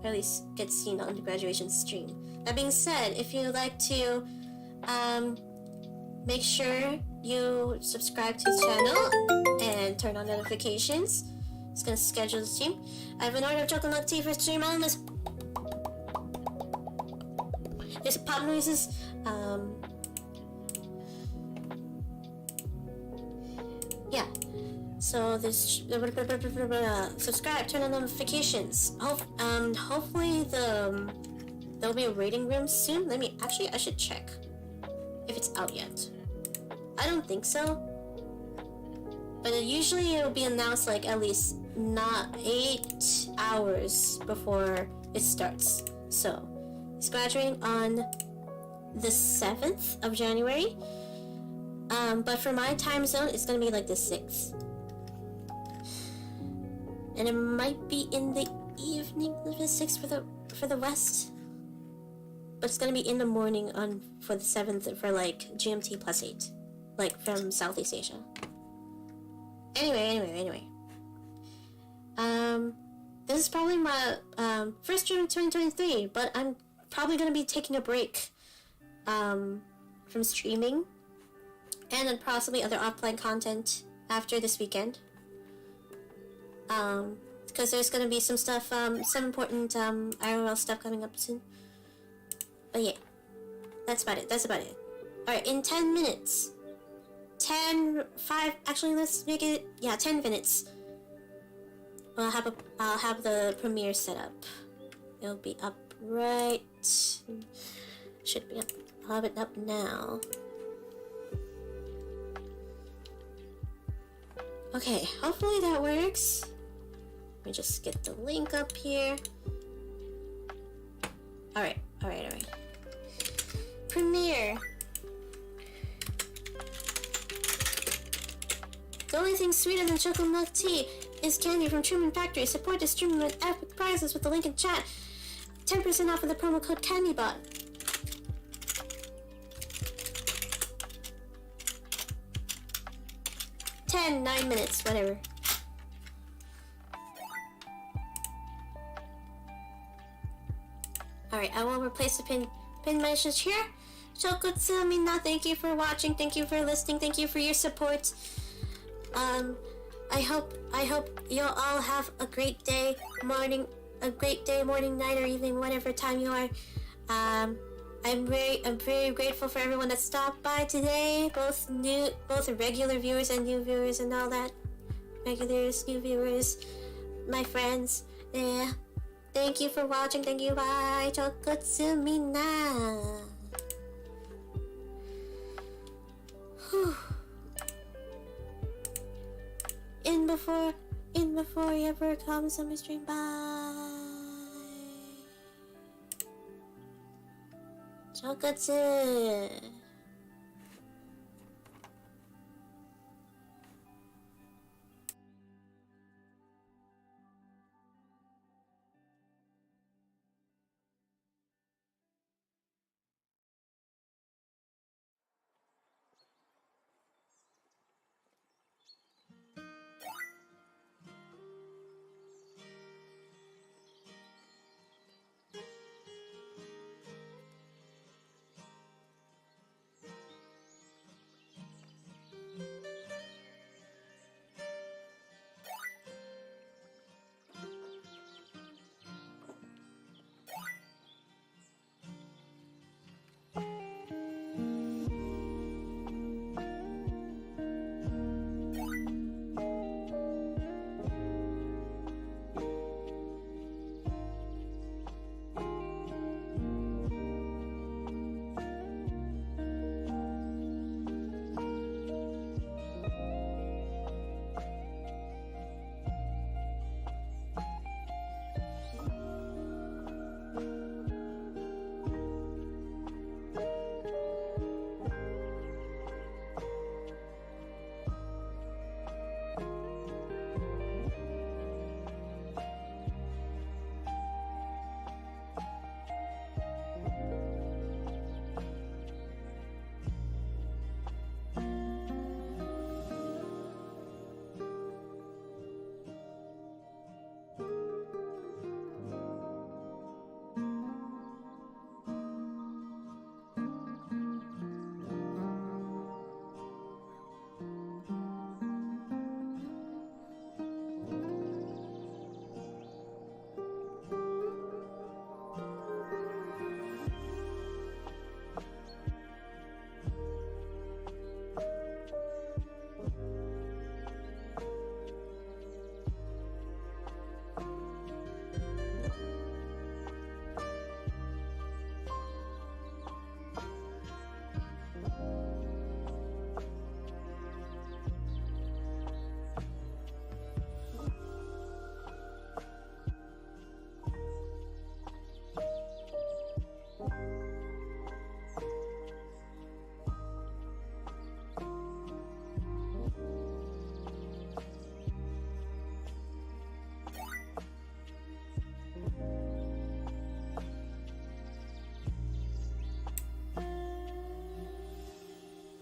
Speaker 2: Or at least get seen on the graduation stream. That being said, if you'd like to make sure you subscribe to the channel and turn on notifications. It's gonna schedule the stream. I have an order of ChocoMilkTea for stream on this. There's pop noises. Yeah. So there's subscribe, turn on notifications. Hopefully there'll be a rating room soon. I should check if it's out yet. I don't think so. But usually it'll be announced like at least not 8 hours before it starts. So it's graduating on the 7th of January. But for my time zone, it's gonna be like the 6th. And it might be in the evening of the 6th for the West. But it's gonna be in the morning for the 7th for like GMT plus 8. Like from Southeast Asia. Anyway. This is probably my first stream of 2023, but I'm probably gonna be taking a break from streaming and then possibly other offline content after this weekend. Because there's gonna be some stuff, some important IRL stuff coming up soon. But yeah, that's about it. Alright, in 10 minutes. 5, actually let's make it, 10 minutes. I'll have the premiere set up. It'll be up right, should be up, I'll have it up now. Okay, hopefully that works. Let me just get the link up here. Alright. Premiere. The only thing sweeter than ChocoMilkTea is candy from Truman Factory. Support the stream with epic prizes with the link in chat. 10% off with the promo code CandyBot. 9 minutes, whatever. Alright, I will replace the pin message here. Shokotsu-mina, thank you for watching, thank you for listening, thank you for your support. I hope you'll all have a great day, morning, night, or evening, whatever time you are. I'm very grateful for everyone that stopped by today, both regular viewers and new viewers and all that. Regulars, new viewers, my friends. Yeah, Thank you for watching. Thank you. Bye. Chokotsumina. In before he ever comes on my stream. Bye. Chokotsu.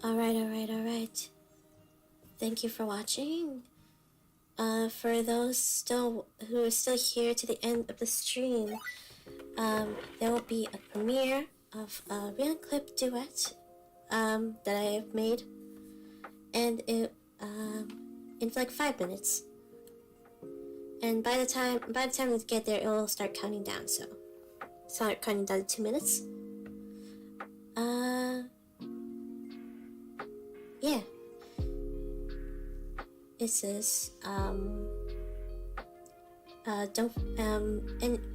Speaker 2: Alright. Thank you for watching. For those who are still here to the end of the stream, there will be a premiere of a Rion clip duet that I have made, and it in like 5 minutes. And by the time we get there, it will start counting down. So start counting down to 2 minutes. Yeah. It says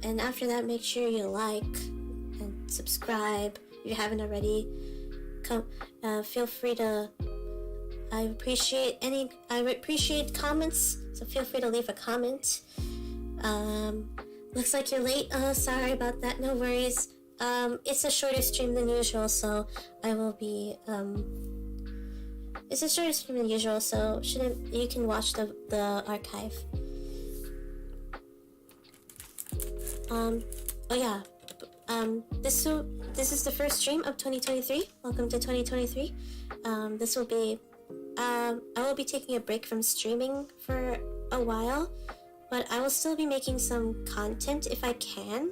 Speaker 2: and after that, make sure you like and subscribe if you haven't already. Feel free to. I appreciate comments, so feel free to leave a comment. Looks like you're late. Sorry about that. No worries. It's a shorter stream than usual, so I will be It's a shorter stream than usual, so you can watch the archive. This is the first stream of 2023. Welcome to 2023. This will be I will be taking a break from streaming for a while, but I will still be making some content if I can.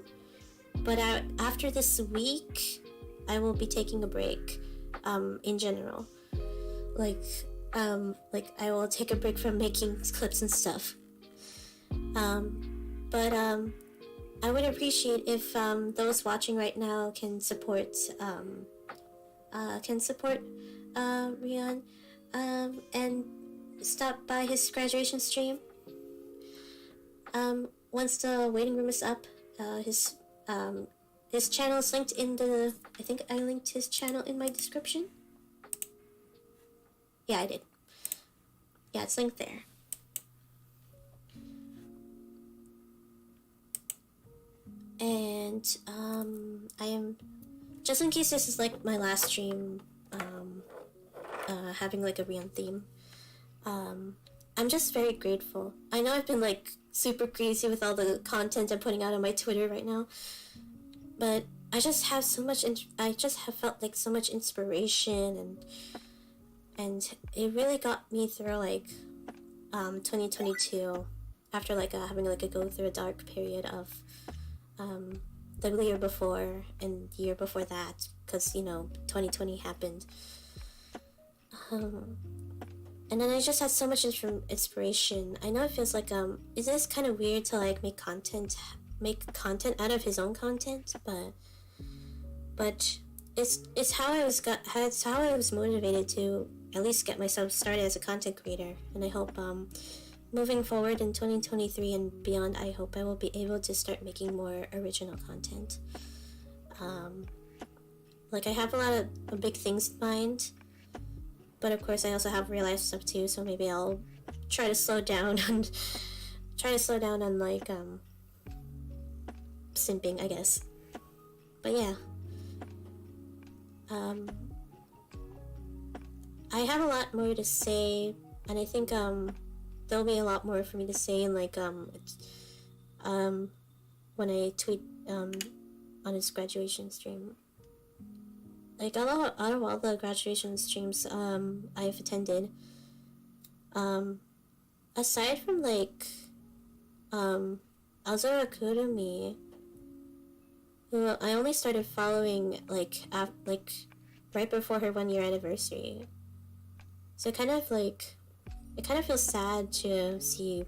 Speaker 2: But after this week, I will be taking a break in general. Like I will take a break from making clips and stuff. But I would appreciate if those watching right now can support Rion and stop by his graduation stream. Once the waiting room is up, his channel is linked in the. I think I linked his channel in my description. Yeah, I did. Yeah, it's linked there. And I am, just in case this is like my last stream, having like a Rion theme. I'm just very grateful. I know I've been like super crazy with all the content I'm putting out on my Twitter right now, but I just have so much. I just have felt like so much inspiration, and it really got me through like 2022 after like having like a go through a dark period of the year before and the year before that, because 2020 happened. And then I just had so much inspiration. I know it feels like is this kind of weird to like make content out of his own content, but it's how I was motivated to at least get myself started as a content creator. And I hope moving forward in 2023 and beyond, I hope I will be able to start making more original content. Like I have a lot of big things in mind. But of course, I also have real life stuff too, so maybe I'll try to slow down on like simping, I guess. But yeah, I have a lot more to say, and I think there'll be a lot more for me to say in like when I tweet on his graduation stream. Like out of all the graduation streams I've attended, aside from like Azura Kurumi, who I only started following like right before her 1 year anniversary, so it kind of feels sad to see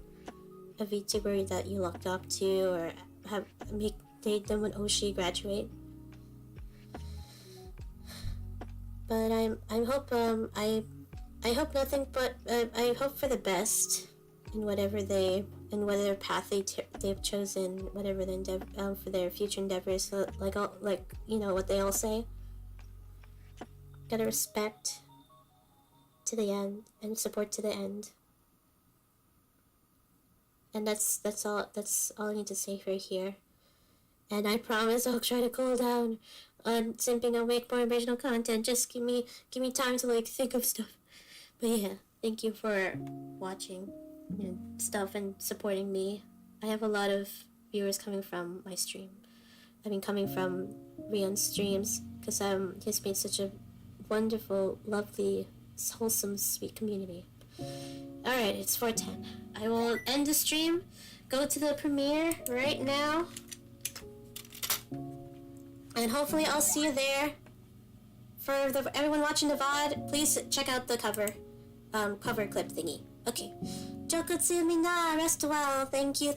Speaker 2: a VTuber that you looked up to or date them when Oshi graduate. But I hope nothing but I hope for the best in whatever path they've chosen, whatever the for their future endeavors. So like what they all say. Gotta respect to the end and support to the end. And that's all I need to say for here. And I promise I'll try to cool down on simping and make more original content. Just give me time to like think of stuff. But yeah, thank you for watching stuff and supporting me. I have a lot of viewers coming from my stream. I mean, coming from Rion's streams, because he's been such a wonderful, lovely, wholesome, sweet community. Alright, it's 4:10. I will end the stream, go to the premiere right now, and hopefully I'll see you there. For everyone watching the VOD, please check out the cover clip thingy. Okay. Chocotsumi na, rest well. Thank you.